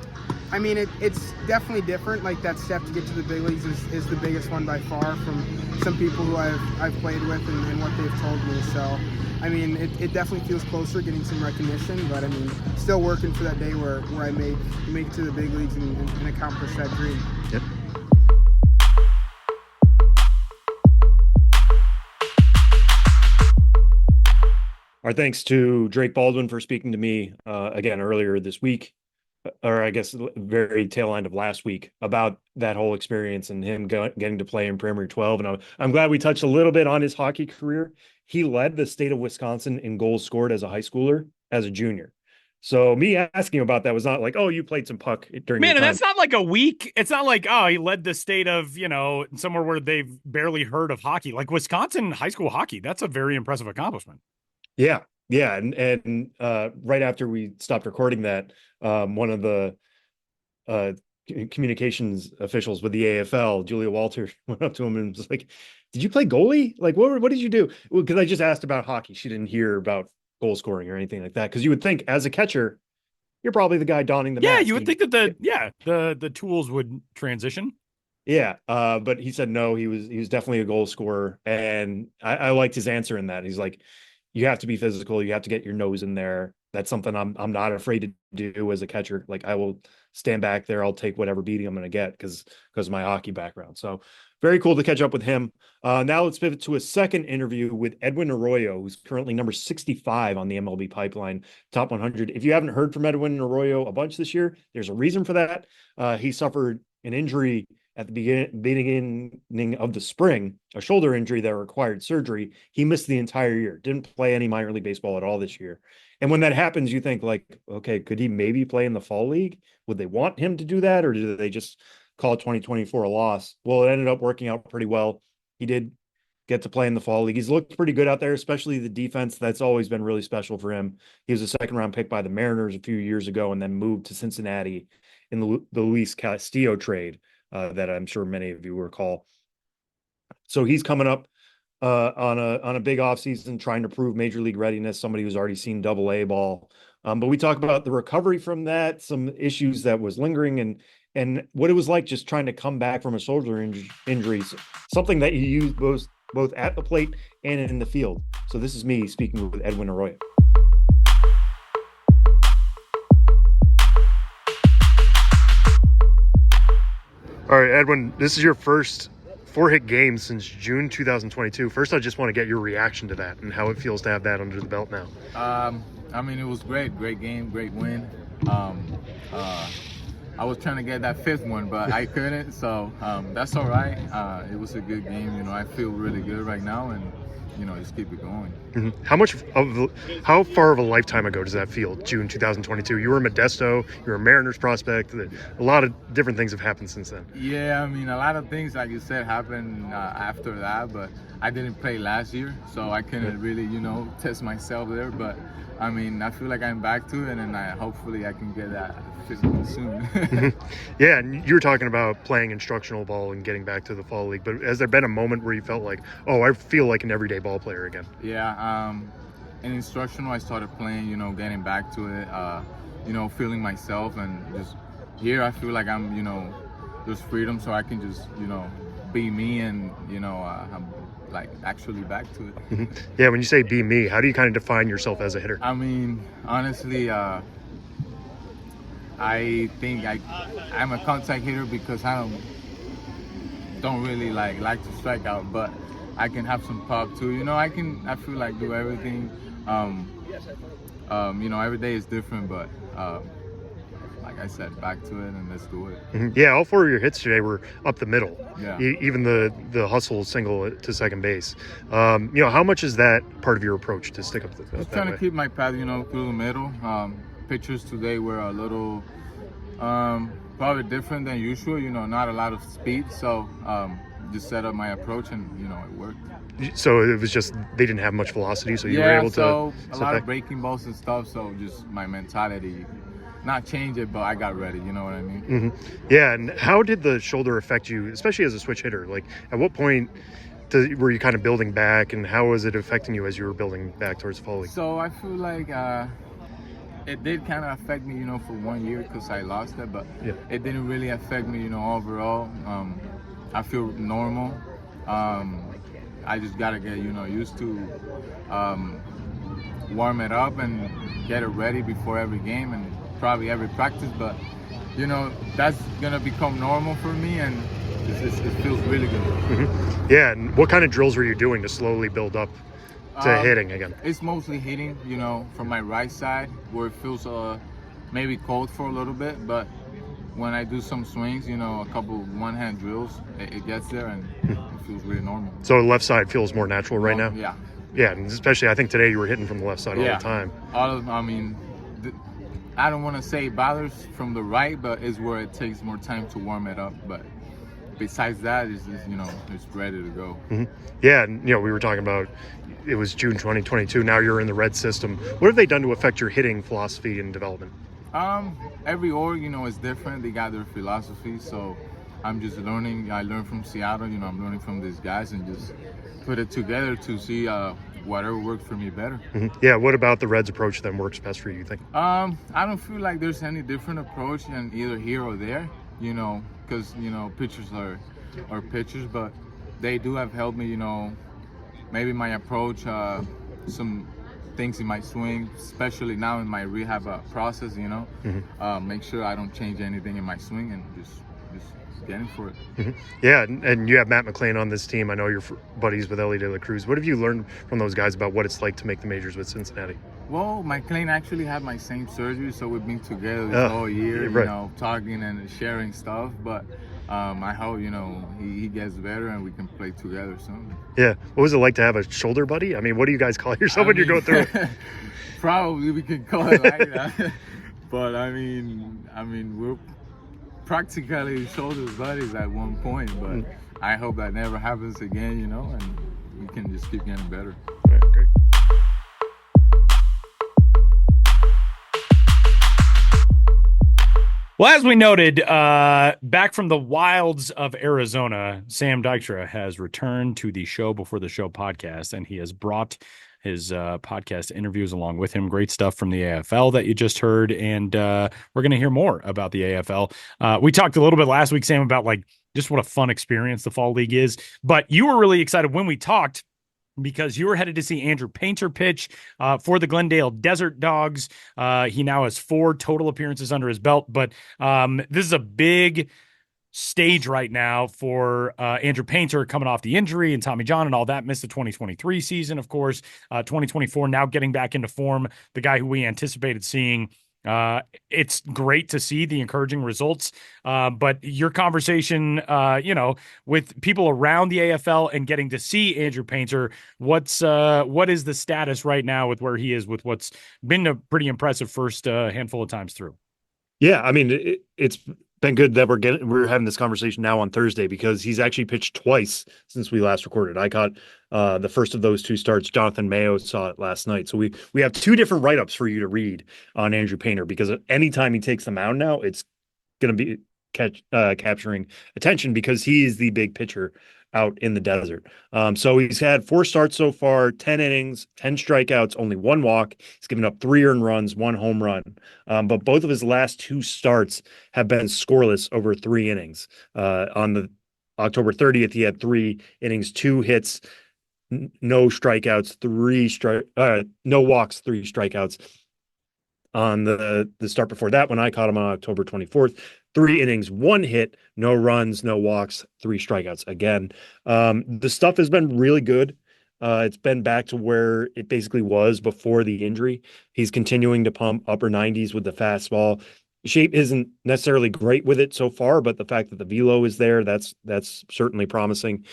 I mean, it's definitely different. Like that step to get to the big leagues is the biggest one by far from some people who I've played with and what they've told me. So, I mean, it definitely feels closer, getting some recognition. But I mean, still working for that day where I make it to the big leagues and accomplish that dream. Yep. Our thanks to Drake Baldwin for speaking to me again earlier this week, or I guess very tail end of last week, about that whole experience and him getting to play in Premier 12. And I'm glad we touched a little bit on his hockey career. He led the state of Wisconsin in goals scored as a high schooler, as a junior. So me asking about that was not like, oh, you played some puck during your time. And that's not like a week. It's not like, oh, he led the state of, somewhere where they've barely heard of hockey. Like Wisconsin high school hockey, that's a very impressive accomplishment. Yeah. And right after we stopped recording that, one of the communications officials with the AFL, Julia Walter, went up to him and was like, did you play goalie? Like, what did you do? Well, because I just asked about hockey. She didn't hear about goal scoring or anything like that. Because you would think as a catcher, you're probably the guy donning the mask. Yeah, you would think that the tools would transition. Yeah, but he said no. He was definitely a goal scorer, and I liked his answer in that. He's like, you have to be physical. You have to get your nose in there. That's something I'm not afraid to do as a catcher. Like, I will stand back there. I'll take whatever beating I'm going to get because of my hockey background. So very cool to catch up with him. Now let's pivot to a second interview with Edwin Arroyo, who's currently number 65 on the MLB pipeline, top 100. If you haven't heard from Edwin Arroyo a bunch this year, there's a reason for that. He suffered an injury at the beginning of the spring, a shoulder injury that required surgery. He missed the entire year, didn't play any minor league baseball at all this year. And when that happens, you think like, okay, could he maybe play in the fall league? Would they want him to do that? Or do they just call 2024 a loss? Well, it ended up working out pretty well. He did get to play in the fall league. He's looked pretty good out there, especially the defense. That's always been really special for him. He was a second round pick by the Mariners a few years ago and then moved to Cincinnati in the Luis Castillo trade. That I'm sure many of you recall. So he's coming up on a big offseason, trying to prove major league readiness, somebody who's already seen AA ball. But we talk about the recovery from that, some issues that was lingering, and what it was like just trying to come back from a shoulder injury, something that you use both at the plate and in the field. So this is me speaking with Edwin Arroyo. All right, Edwin, this is your first 4-hit game since June 2022. First, I just want to get your reaction to that and how it feels to have that under the belt now. I mean, it was great game, great win. I was trying to get that 5th one, but I couldn't, so that's all right. It was a good game. I feel really good right now, and just keep it going. Mm-hmm. How far of a lifetime ago does that feel? June 2022. You were in Modesto. You were a Mariners prospect. A lot of different things have happened since then. Yeah, I mean, a lot of things, like you said, happened after that. But I didn't play last year, so I couldn't really, test myself there. But I mean, I feel like I'm back to it, and hopefully I can get that physical soon. Yeah, and you were talking about playing instructional ball and getting back to the fall league, but has there been a moment where you felt like, oh, I feel like an everyday ball player again? Yeah, in instructional, I started playing, getting back to it, feeling myself, and just here I feel like I'm, there's freedom, so I can just, be me, and, I'm like actually back to it. Yeah, when you say be me, how do you kind of define yourself as a hitter? I mean, honestly, I think I'm a contact hitter because I don't really like to strike out, but I can have some pop too. I feel like do everything. Every day is different, but like I said, back to it and let's do it. Mm-hmm. Yeah, all 4 of your hits today were up the middle. Yeah. Even the hustle single to second base. How much is that part of your approach to stick up Just trying to keep my path, through the middle. Pitchers today were a little probably different than usual. Not a lot of speed, so just set up my approach and it worked. So it was just they didn't have much velocity, so you were able to. So a lot of breaking balls and stuff. So just my mentality. Not change it, but I got ready. You know what I mean? Mm-hmm. Yeah, and how did the shoulder affect you, especially as a switch hitter? Like, at what point were you kind of building back, and how was it affecting you as you were building back towards the fall league? So I feel like it did kind of affect me, for 1 year because I lost it, but Yeah. it didn't really affect me, overall. I feel normal. I just gotta get, used to warm it up and get it ready before every game and probably every practice. But that's gonna become normal for me, and it feels really good. Mm-hmm. Yeah, and what kind of drills were you doing to slowly build up to hitting again? It's mostly hitting, from my right side where it feels maybe cold for a little bit, but when I do some swings, a couple one-hand drills, it gets there and it feels really normal. So left side feels more natural right now? Yeah. Yeah, and especially I think today you were hitting from the left side all the time. I don't want to say it bothers from the right, but it's where it takes more time to warm it up. But besides that, it's ready to go. Mm-hmm. Yeah, and we were talking about it was June 2022. Now you're in the red system. What have they done to affect your hitting philosophy and development? Every org, is different. They got their philosophy, so I'm just learning. I learned from Seattle. I'm learning from these guys and just put it together to see whatever works for me better. Mm-hmm. Yeah. What about the Reds' approach then works best for you think? I don't feel like there's any different approach than either here or there. Because pitchers are pitchers, but they do have helped me. Maybe my approach, some things in my swing, especially now in my rehab process. Make sure I don't change anything in my swing and just getting for it. Mm-hmm. Yeah, and you have Matt McLean on this team. I know you're buddies with Ellie De La Cruz. What have you learned from those guys about what it's like to make the majors with Cincinnati? Well, McLean actually had my same surgery, so we've been together this whole year, right. Talking and sharing stuff. But I hope, he gets better and we can play together soon. Yeah. What was it like to have a shoulder buddy? I mean, what do you guys call yourself when you go through it? Probably we can call it like that. But I mean, we're practically shoulder buddies at one point, but I hope that never happens again, and we can just keep getting better. All right, great. Well, as we noted, back from the wilds of Arizona, Sam Dykstra has returned to the Show Before the Show podcast, and he has brought his podcast interviews along with him. Great stuff from the AFL that you just heard, and we're going to hear more about the AFL. We talked a little bit last week, Sam, about just what a fun experience the Fall League is, but you were really excited when we talked because you were headed to see Andrew Painter pitch for the Glendale Desert Dogs. He now has 4 total appearances under his belt, but this is a big stage right now for Andrew Painter coming off the injury and Tommy John and all that. Missed the 2023 season, of course. 2024 now getting back into form. The guy who we anticipated seeing. It's great to see the encouraging results, but your conversation, with people around the AFL and getting to see Andrew Painter, what is the status right now with where he is with what's been a pretty impressive first handful of times through? Yeah, I mean, it's been good that we're having this conversation now on Thursday because he's actually pitched twice since we last recorded. I caught the first of those 2 starts. Jonathan Mayo saw it last night. So we have 2 different write-ups for you to read on Andrew Painter because anytime he takes the mound now, it's going to be capturing attention because he is the big pitcher out in the desert. So he's had 4 starts so far, 10 innings, 10 strikeouts, only 1 walk. He's given up 3 earned runs, 1 home run. But both of his last 2 starts have been scoreless over 3 innings. On the October 30th, he had 3 innings, 2 hits, no strikeouts, no walks, 3 strikeouts. On the start before that, when I caught him on October 24th, 3 innings, 1 hit, no runs, no walks, 3 strikeouts. Again, the stuff has been really good. It's been back to where it basically was before the injury. He's continuing to pump upper 90s with the fastball. Shape isn't necessarily great with it so far, but the fact that the velo is there, that's certainly promising.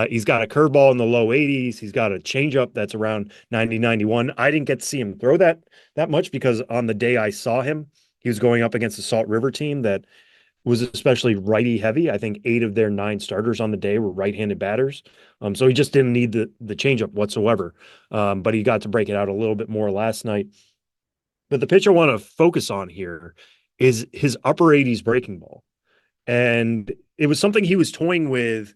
He's got a curveball in the low 80s. He's got a changeup that's around 90, 91. I didn't get to see him throw that much because on the day I saw him, he was going up against the Salt River team that was especially righty heavy. I think 8 of their 9 starters on the day were right-handed batters. So he just didn't need the changeup whatsoever. But he got to break it out a little bit more last night. But the pitch I want to focus on here is his upper 80s breaking ball. And it was something he was toying with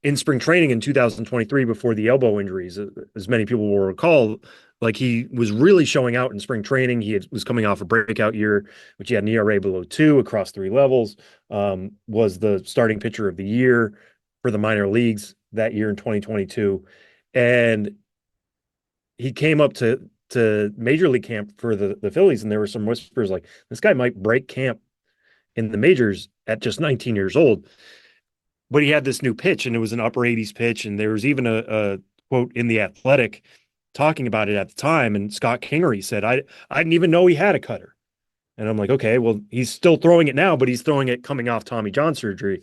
in spring training in 2023 before the elbow injuries. As many people will recall, Like he was really showing out in spring training. Was coming off a breakout year, which he had an ERA below 2 across 3 levels. Was the starting pitcher of the year for the minor leagues that year in 2022, and he came up to major league camp for the Phillies, and there were some whispers like this guy might break camp in the majors at just 19 years old. But he had this new pitch, and it was an upper 80s pitch, and there was even a quote in the Athletic talking about it at the time, and Scott Kingery said, I didn't even know he had a cutter. And I'm like, okay, well, he's still throwing it now, but he's throwing it coming off Tommy John surgery.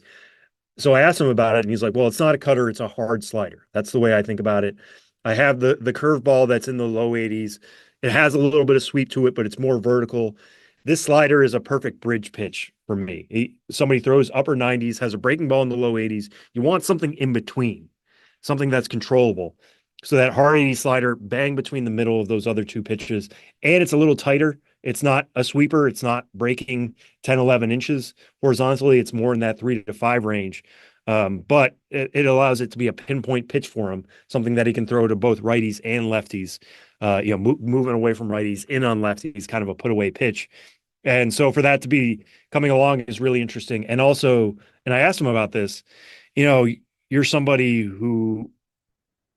So I asked him about it, and he's like, well, it's not a cutter, it's a hard slider. That's the way I think about it. I have the curveball that's in the low 80s. It has a little bit of sweep to it, but it's more vertical. This slider is a perfect bridge pitch for me. Somebody throws upper 90s, has a breaking ball in the low 80s. You want something in between, something that's controllable. So that hard 80 slider, bang between the middle of those other two pitches. And it's a little tighter. It's not a sweeper. It's not breaking 10, 11 inches horizontally. It's more in that 3 to 5 range. But it allows it to be a pinpoint pitch for him, something that he can throw to both righties and lefties, moving away from righties in on lefties, kind of a put away pitch. And so for that to be coming along is really interesting. And also, and I asked him about this, you're somebody who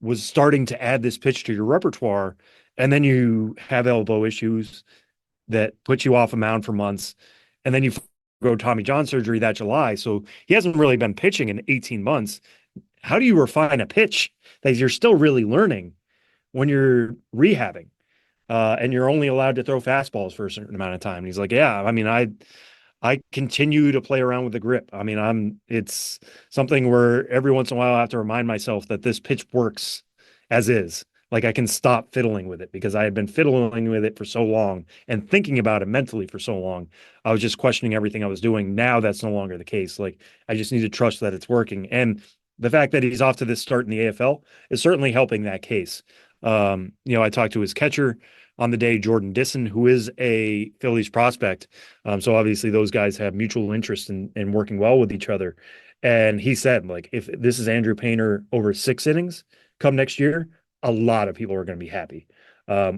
was starting to add this pitch to your repertoire, and then you have elbow issues that put you off a mound for months, and then you go Tommy John surgery that July. So he hasn't really been pitching in 18 months. How do you refine a pitch that you're still really learning when you're rehabbing? And you're only allowed to throw fastballs for a certain amount of time. And he's like, yeah, I mean, I continue to play around with the grip. I mean, it's something where every once in a while I have to remind myself that this pitch works as is. Like I can stop fiddling with it, because I had been fiddling with it for so long and thinking about it mentally for so long. I was just questioning everything I was doing. Now that's no longer the case. Like I just need to trust that it's working. And the fact that he's off to this start in the AFL is certainly helping that case. I talked to his catcher on the day, Jordan Disson, who is a Phillies prospect. So obviously those guys have mutual interest in working well with each other. And he said, like, if this is Andrew Painter over 6 innings come next year, a lot of people are going to be happy,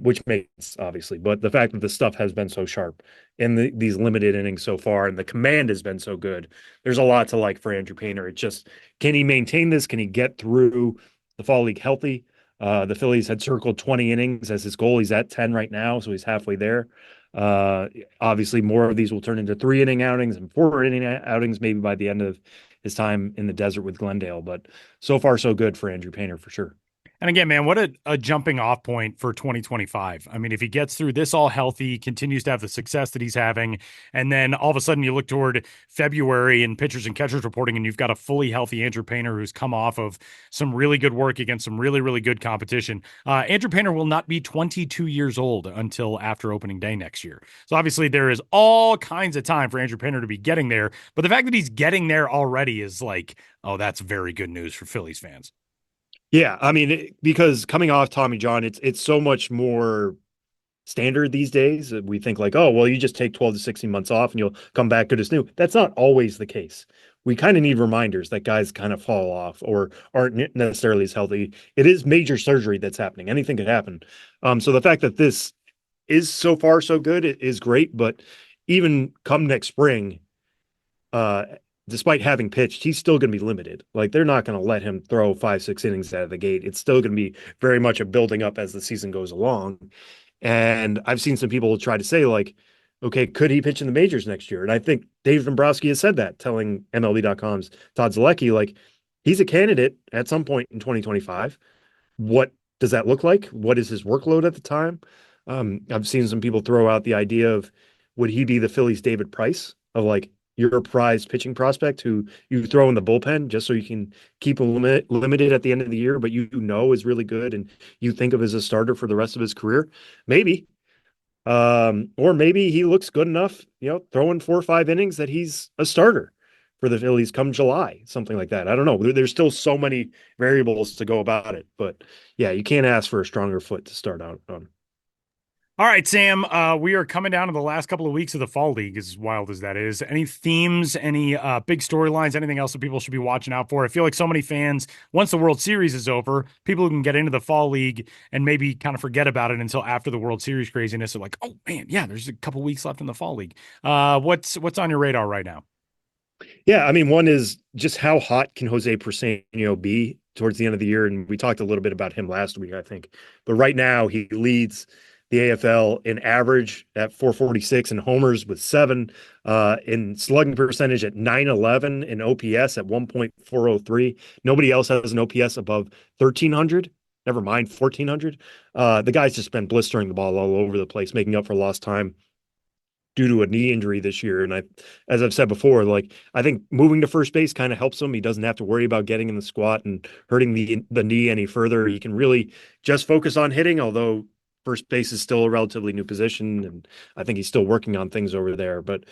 which makes sense, obviously. But the fact that the stuff has been so sharp in these limited innings so far, and the command has been so good, there's a lot to like for Andrew Painter. It's just, can he maintain this? Can he get through the fall league healthy? The Phillies had circled 20 innings as his goal. He's at 10 right now, so he's halfway there. Obviously, more of these will turn into 3-inning outings and 4-inning outings, maybe by the end of his time in the desert with Glendale. But so far, so good for Andrew Painter, for sure. And again, man, what a jumping off point for 2025. I mean, if he gets through this all healthy, continues to have the success that he's having, and then all of a sudden you look toward February and pitchers and catchers reporting, and you've got a fully healthy Andrew Painter who's come off of some really good work against some really, really good competition. Andrew Painter will not be 22 years old until after opening day next year. So obviously there is all kinds of time for Andrew Painter to be getting there. But the fact that he's getting there already is like, oh, that's very good news for Phillies fans. Yeah, I mean, because coming off Tommy John, it's so much more standard these days. We think like, oh, well, you just take 12 to 16 months off and you'll come back good as new. That's not always the case. We kind of need reminders that guys kind of fall off or aren't necessarily as healthy. It is major surgery that's happening. Anything could happen. So the fact that this is so far so good is great. But even come next spring, despite having pitched, he's still going to be limited. Like they're not going to let him throw 5-6 innings out of the gate. It's still going to be very much a building up as the season goes along. And I've seen some people try to say like, okay, could he pitch in the majors next year? And I think Dave Dombrowski has said that, telling MLB.com's Todd Zalecki, like he's a candidate at some point in 2025. What does that look like? What is his workload at the time? I've seen some people throw out the idea of, would he be the Phillies' David Price, of like, you're a prized pitching prospect who you throw in the bullpen just so you can keep him limited at the end of the year, but you know is really good and you think of as a starter for the rest of his career. Maybe. Or maybe he looks good enough, throwing 4 or 5 innings that he's a starter for the Phillies come July, something like that. I don't know. There's still so many variables to go about it, but yeah, you can't ask for a stronger foot to start out on. All right, Sam, we are coming down to the last couple of weeks of the fall league, as wild as that is. Any themes, any big storylines, anything else that people should be watching out for? I feel like so many fans, once the World Series is over, people who can get into the fall league and maybe kind of forget about it until after the World Series craziness are like, oh man, yeah, there's a couple weeks left in the fall league. What's on your radar right now? Yeah, I mean, one is just how hot can Jose Persano be towards the end of the year? And we talked a little bit about him last week, I think. But right now, he leads the AFL in average at 446 and homers with 7, in slugging percentage at 911, and OPS at 1.403. Nobody else has an OPS above 1300. Never mind 1400. The guy's just been blistering the ball all over the place, making up for lost time due to a knee injury this year. And as I've said before, like I think moving to first base kind of helps him. He doesn't have to worry about getting in the squat and hurting the knee any further. He can really just focus on hitting, although first base is still a relatively new position, and I think he's still working on things over there. But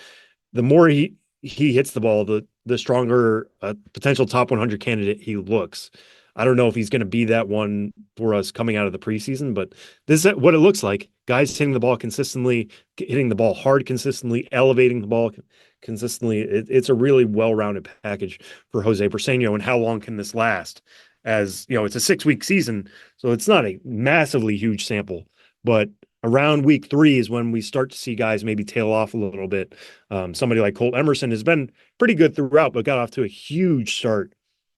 the more he hits the ball, the stronger a potential top 100 candidate he looks. I don't know if he's going to be that one for us coming out of the preseason, but this is what it looks like. Guys hitting the ball consistently, hitting the ball hard consistently, elevating the ball consistently. It's a really well-rounded package for Jose Persano. And how long can this last? As you know, it's a 6-week season, so it's not a massively huge sample, but around week 3 is when we start to see guys maybe tail off a little bit. Somebody like Colt Emerson has been pretty good throughout, but got off to a huge start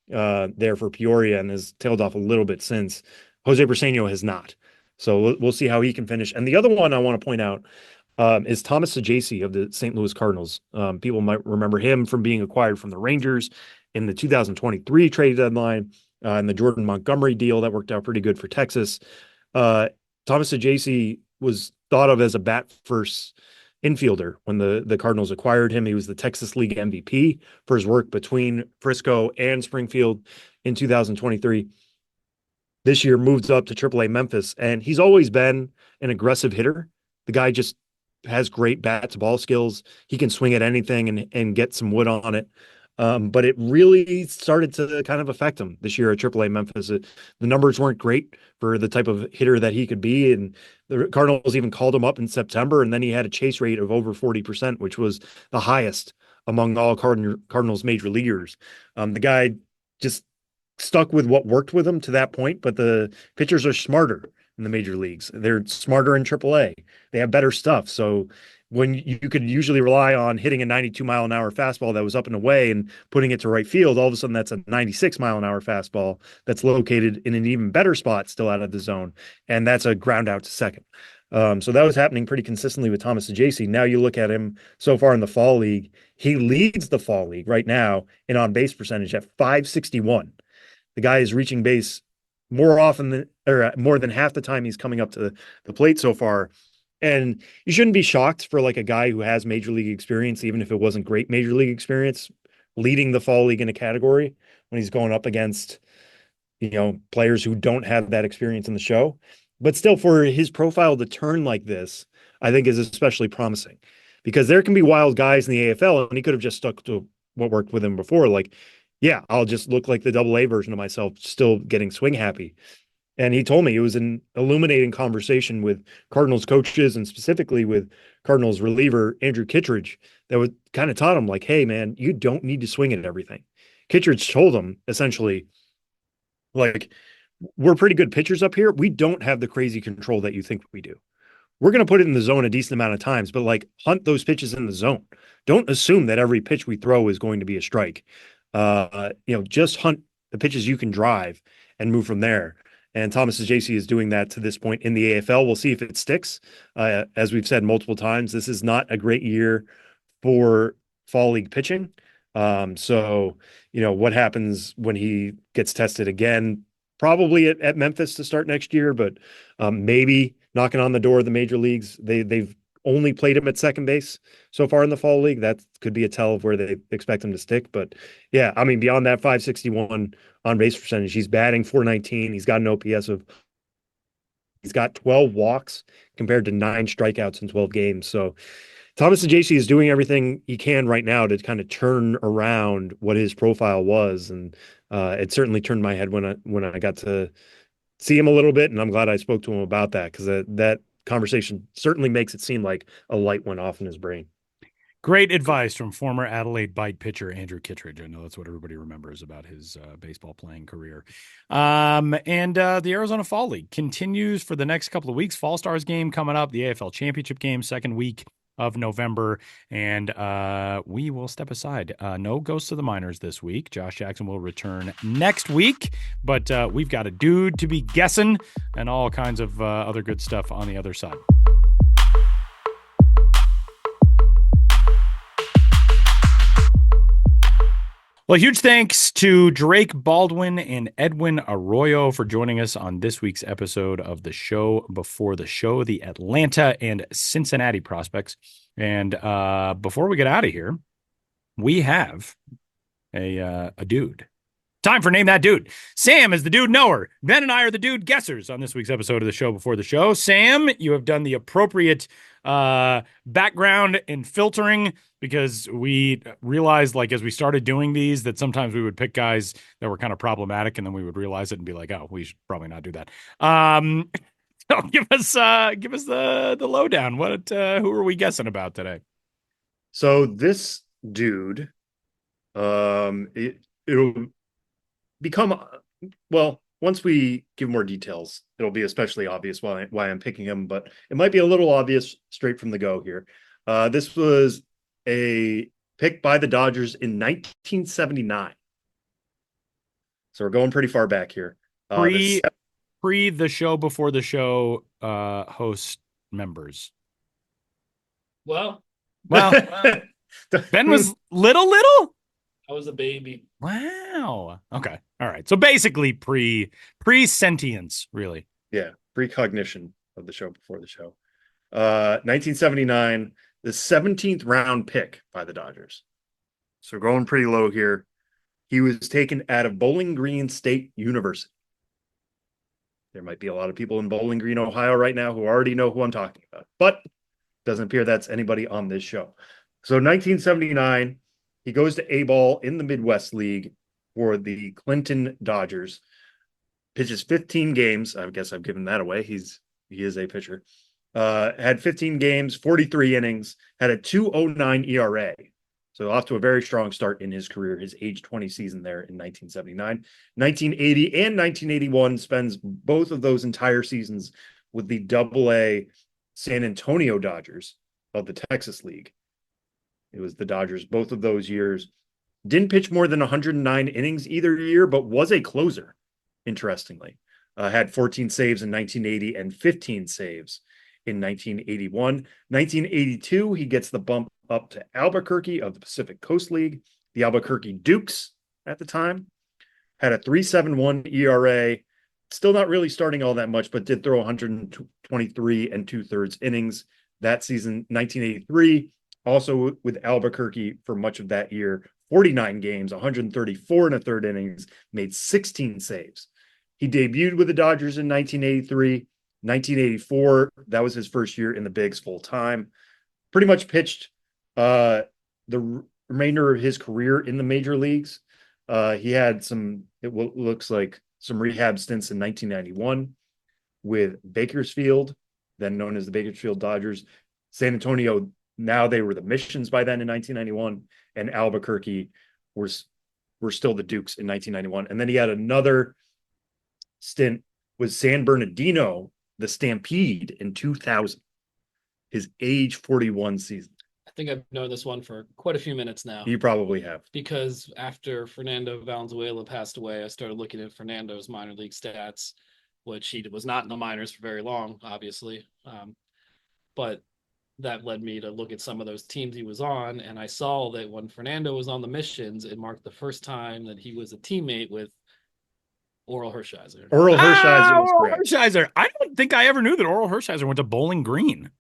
there for Peoria and has tailed off a little bit since. Jose Persano has not. So we'll see how he can finish. And the other one I want to point out is Thomas Saggese of the St. Louis Cardinals. People might remember him from being acquired from the Rangers in the 2023 trade deadline and the Jordan Montgomery deal that worked out pretty good for Texas. Thomas Saggese was thought of as a bat first infielder when the Cardinals acquired him. He was the Texas League MVP for his work between Frisco and Springfield in 2023. This year moved up to AAA Memphis, and he's always been an aggressive hitter. The guy just has great bat to ball skills. He can swing at anything and get some wood on it. But it really started to kind of affect him this year at AAA Memphis. The numbers weren't great for the type of hitter that he could be. And the Cardinals even called him up in September, and then he had a chase rate of over 40%, which was the highest among all Cardinals major leaguers. The guy just stuck with what worked with him to that point, but the pitchers are smarter in the major leagues. They're smarter in AAA. They have better stuff. So when you could usually rely on hitting a 92-mile-an-hour fastball that was up and away and putting it to right field, all of a sudden that's a 96-mile-an-hour fastball that's located in an even better spot still out of the zone, and that's a ground out to second. So that was happening pretty consistently with Thomas Saggese. Now you look at him so far in the fall league, he leads the fall league right now in on-base percentage at 561. The guy is reaching base more often than, or more than half the time he's coming up to the plate so far. And you shouldn't be shocked for like a guy who has major league experience, even if it wasn't great major league experience, leading the fall league in a category when he's going up against, players who don't have that experience in the show. But still, for his profile to turn like this, I think is especially promising, because there can be wild guys in the AFL, and he could have just stuck to what worked with him before. Like, yeah, I'll just look like the AA version of myself, still getting swing happy. And he told me it was an illuminating conversation with Cardinals coaches and specifically with Cardinals reliever Andrew Kittredge that would kind of taught him like, hey, man, you don't need to swing at everything. Kittredge told him essentially, like, we're pretty good pitchers up here. We don't have the crazy control that you think we do. We're going to put it in the zone a decent amount of times, but like hunt those pitches in the zone. Don't assume that every pitch we throw is going to be a strike. Just hunt the pitches you can drive and move from there. And Thomas Saggese is doing that to this point in the AFL. We'll see if it sticks. As we've said multiple times, this is not a great year for fall league pitching. So what happens when he gets tested again? Probably at Memphis to start next year, but maybe knocking on the door of the major leagues. They've only played him at second base so far in the fall league. That could be a tell of where they expect him to stick. But yeah, I mean, beyond that 561 on base percentage, he's batting 419. He's got an OPS he's got 12 walks compared to 9 strikeouts in 12 games. So Thomas Saggese is doing everything he can right now to kind of turn around what his profile was. And it certainly turned my head when I got to see him a little bit. And I'm glad I spoke to him about that, because that conversation certainly makes it seem like a light went off in his brain. Great advice from former Adelaide Bite pitcher Andrew Kittredge. I know that's what everybody remembers about his baseball playing career. And the Arizona Fall League continues for the next couple of weeks. Fall Stars game coming up, the AFL Championship game, second week of November. And we will step aside. No Ghosts of the Minors this week. Josh Jackson will return next week. But we've got a dude to be guessing and all kinds of other good stuff on the other side. Well, huge thanks to Drake Baldwin and Edwin Arroyo for joining us on this week's episode of the show before the show, the Atlanta and Cincinnati prospects. And before we get out of here, we have a dude. Time for Name That Dude. Sam is the dude knower. Ben and I are the dude guessers on this week's episode of the show before the show. Sam, you have done the appropriate background and filtering, because we realized, like, as we started doing these, that sometimes we would pick guys that were kind of problematic, and then we would realize it and be like, oh, we should probably not do that. So give us the lowdown. Who are we guessing about today? So this dude, it'll become, well, once we give more details, it'll be especially obvious why I'm picking him, but it might be a little obvious straight from the go here. This was a pick by the Dodgers in 1979. So we're going pretty far back here. Pre the show before the show host members. Well, Ben was little. I was a baby. Wow. Okay. All right. So basically pre-sentience, really. Yeah. Precognition of the show before the show. 1979, the 17th round pick by the Dodgers. So going pretty low here. He was taken out of Bowling Green State University. There might be a lot of people in Bowling Green, Ohio right now who already know who I'm talking about, but doesn't appear that's anybody on this show. So 1979, he goes to A-ball in the Midwest League for the Clinton Dodgers. Pitches 15 games. I guess I've given that away. He is a pitcher. Had 15 games, 43 innings, had a 2.09 ERA. So off to a very strong start in his career, his age 20 season there in 1979. 1980 and 1981 spends both of those entire seasons with the Double-A San Antonio Dodgers of the Texas League. It was the Dodgers both of those years. Didn't pitch more than 109 innings either year, but was a closer, interestingly. Had 14 saves in 1980 and 15 saves in 1981. 1982, he gets the bump up to Albuquerque of the Pacific Coast League. The Albuquerque Dukes at the time had a 3.71 ERA. Still not really starting all that much, but did throw 123 and 2/3 innings that season. 1983, also with Albuquerque for much of that year, 49 games, 134 and 1/3 innings, made 16 saves. He debuted with the Dodgers in 1983. 1984, that was his first year in the bigs full time. Pretty much pitched the remainder of his career in the major leagues. He had looks like some rehab stints in 1991 with Bakersfield, then known as the Bakersfield Dodgers. San Antonio, now they were the Missions by then in 1991, and Albuquerque were still the Dukes in 1991. And then he had another stint with San Bernardino, the Stampede, in 2000, his age 41 season. I think I've known this one for quite a few minutes now. You probably have. Because after Fernando Valenzuela passed away, I started looking at Fernando's minor league stats, which he was not in the minors for very long, obviously. But that led me to look at some of those teams he was on, and I saw that when Fernando was on the Missions, it marked the first time that he was a teammate with Oral Hershiser. Oral Hershiser was Oral correct. Hershiser. I don't think I ever knew that Oral Hershiser went to Bowling Green.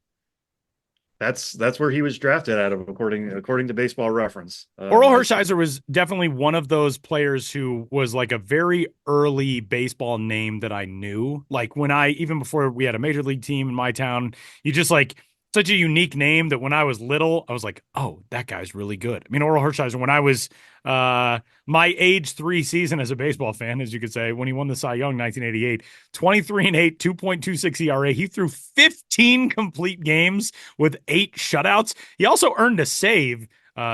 That's where he was drafted out of, according to Baseball Reference. Oral Hershiser was definitely one of those players who was like a very early baseball name that I knew. Like even before we had a major league team in my town, you just like such a unique name that when I was little, I was like, oh, that guy's really good. I mean, Oral Hershiser, when I was my age 3 season as a baseball fan, as you could say, when he won the Cy Young 1988, 23-8, 2.26 ERA. He threw 15 complete games with 8 shutouts. He also earned a save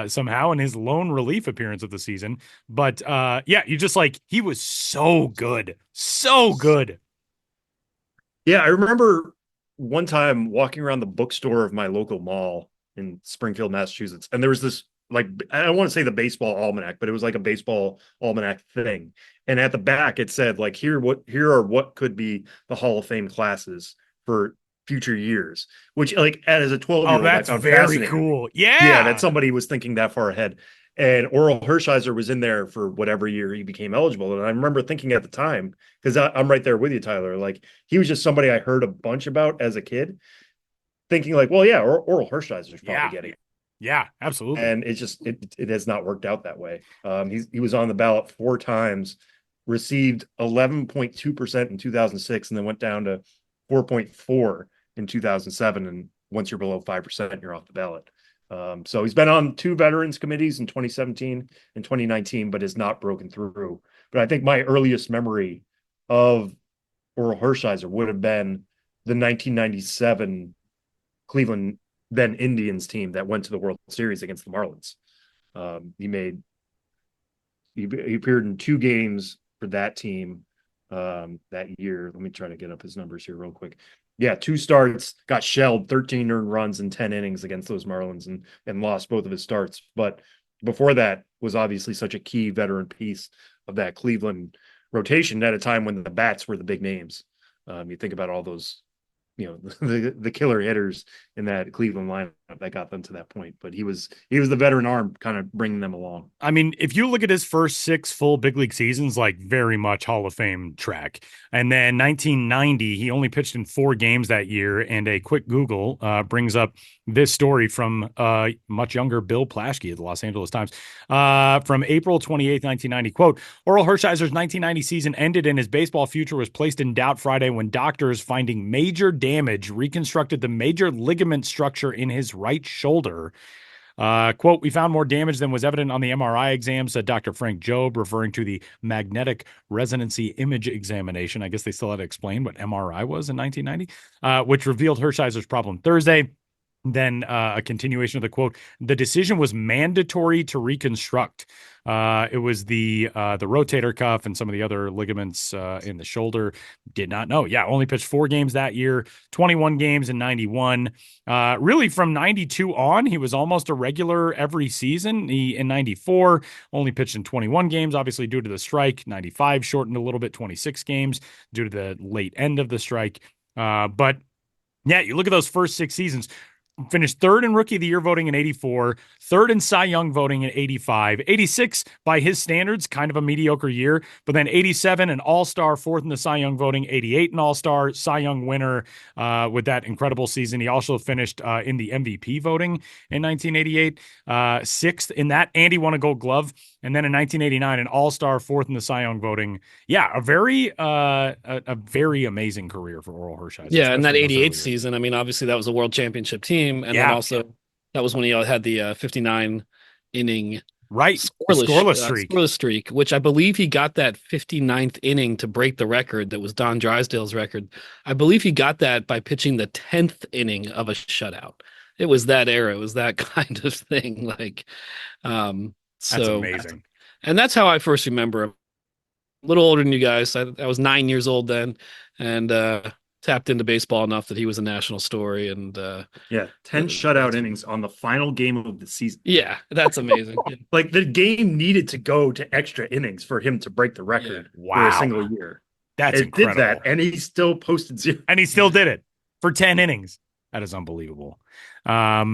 somehow in his lone relief appearance of the season. But yeah, you just like, he was so good. So good. Yeah, I remember one time walking around the bookstore of my local mall in Springfield, Massachusetts, and there was this, like, I don't want to say the baseball almanac, but it was like a baseball almanac thing. And at the back it said, like, here are what could be the Hall of Fame classes for future years, which, like, as a 12-year-old, that's very cool. Yeah, that somebody was thinking that far ahead. And Oral Hershiser was in there for whatever year he became eligible. And I remember thinking at the time, because I'm right there with you, Tyler, like, he was just somebody I heard a bunch about as a kid, thinking like, well, yeah, Oral Hershiser's probably getting it. Yeah, absolutely. And it's just, it has not worked out that way. He was on the ballot 4 times, received 11.2% in 2006, and then went down to 4.4 in 2007. And once you're below 5%, you're off the ballot. So he's been on 2 veterans committees in 2017 and 2019, but has not broken through. But I think my earliest memory of Oral Hershiser would have been the 1997 Cleveland then Indians team that went to the World Series against the Marlins. He appeared in 2 games for that team that year. Let me try to get up his numbers here real quick. Yeah, 2 starts, got shelled, 13 earned runs in 10 innings against those Marlins, and lost both of his starts. But before that was obviously such a key veteran piece of that Cleveland rotation at a time when the bats were the big names. You think about all those, the killer hitters in that Cleveland lineup that got them to that point. But he was the veteran arm kind of bringing them along. I mean, if you look at his first 6 full big league seasons, like, very much Hall of Fame track. And then 1990, he only pitched in 4 games that year. And a quick Google brings up this story from much younger Bill Plaschke at the Los Angeles Times from April 28th, 1990. Quote, Oral Hershiser's 1990 season ended and his baseball future was placed in doubt Friday when doctors finding major damage reconstructed the major ligament structure in his right shoulder. Quote, we found more damage than was evident on the MRI exam, said Dr. Frank Jobe, referring to the magnetic resonancy image examination. I guess they still had to explain what MRI was in 1990, which revealed Hershiser's problem Thursday. Then a continuation of the quote, the decision was mandatory to reconstruct. It was the rotator cuff and some of the other ligaments in the shoulder. Did not know. Yeah, only pitched 4 games that year, 21 games in 91. Really from 92 on, he was almost a regular every season. He in 94 only pitched in 21 games, obviously due to the strike. 95 shortened a little bit, 26 games due to the late end of the strike. But yeah, you look at those first 6 seasons. Finished 3rd in Rookie of the Year voting in 84, 3rd in Cy Young voting in 85, 86 by his standards, kind of a mediocre year, but then 87 an All-Star, 4th in the Cy Young voting, 88 an All-Star, Cy Young winner with that incredible season. He also finished in the MVP voting in 1988, 6th in that, and he won a Gold Glove. And then in 1989, an All-Star, 4th in the Cy Young voting. Yeah, a very amazing career for Oral Hershiser. Yeah, and that 88 season, I mean, obviously that was a world championship team. And then also that was when he had the 59 inning scoreless streak, which I believe he got that 59th inning to break the record that was Don Drysdale's record. I believe he got that by pitching the 10th inning of a shutout. It was that era. It was that kind of thing. Like, that's amazing. And that's how I first remember him. A little older than you guys. I was 9 years old then, and tapped into baseball enough that he was a national story. And 10 shutout innings on the final game of the season. Yeah, that's amazing. Like, the game needed to go to extra innings for him to break the record for a single year. That's incredible. Did that, and he still posted 0. And he still did it for 10 innings. That is unbelievable. A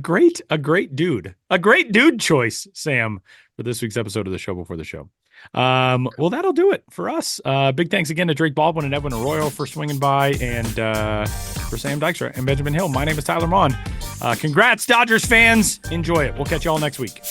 great dude choice, Sam, for this week's episode of the Show Before the Show. Well, that'll do it for us. Big thanks again to Drake Baldwin and Edwin Arroyo for swinging by, and for Sam Dykstra and Benjamin Hill. My name is Tyler Maughan. Congrats, Dodgers fans. Enjoy it. We'll catch you all next week.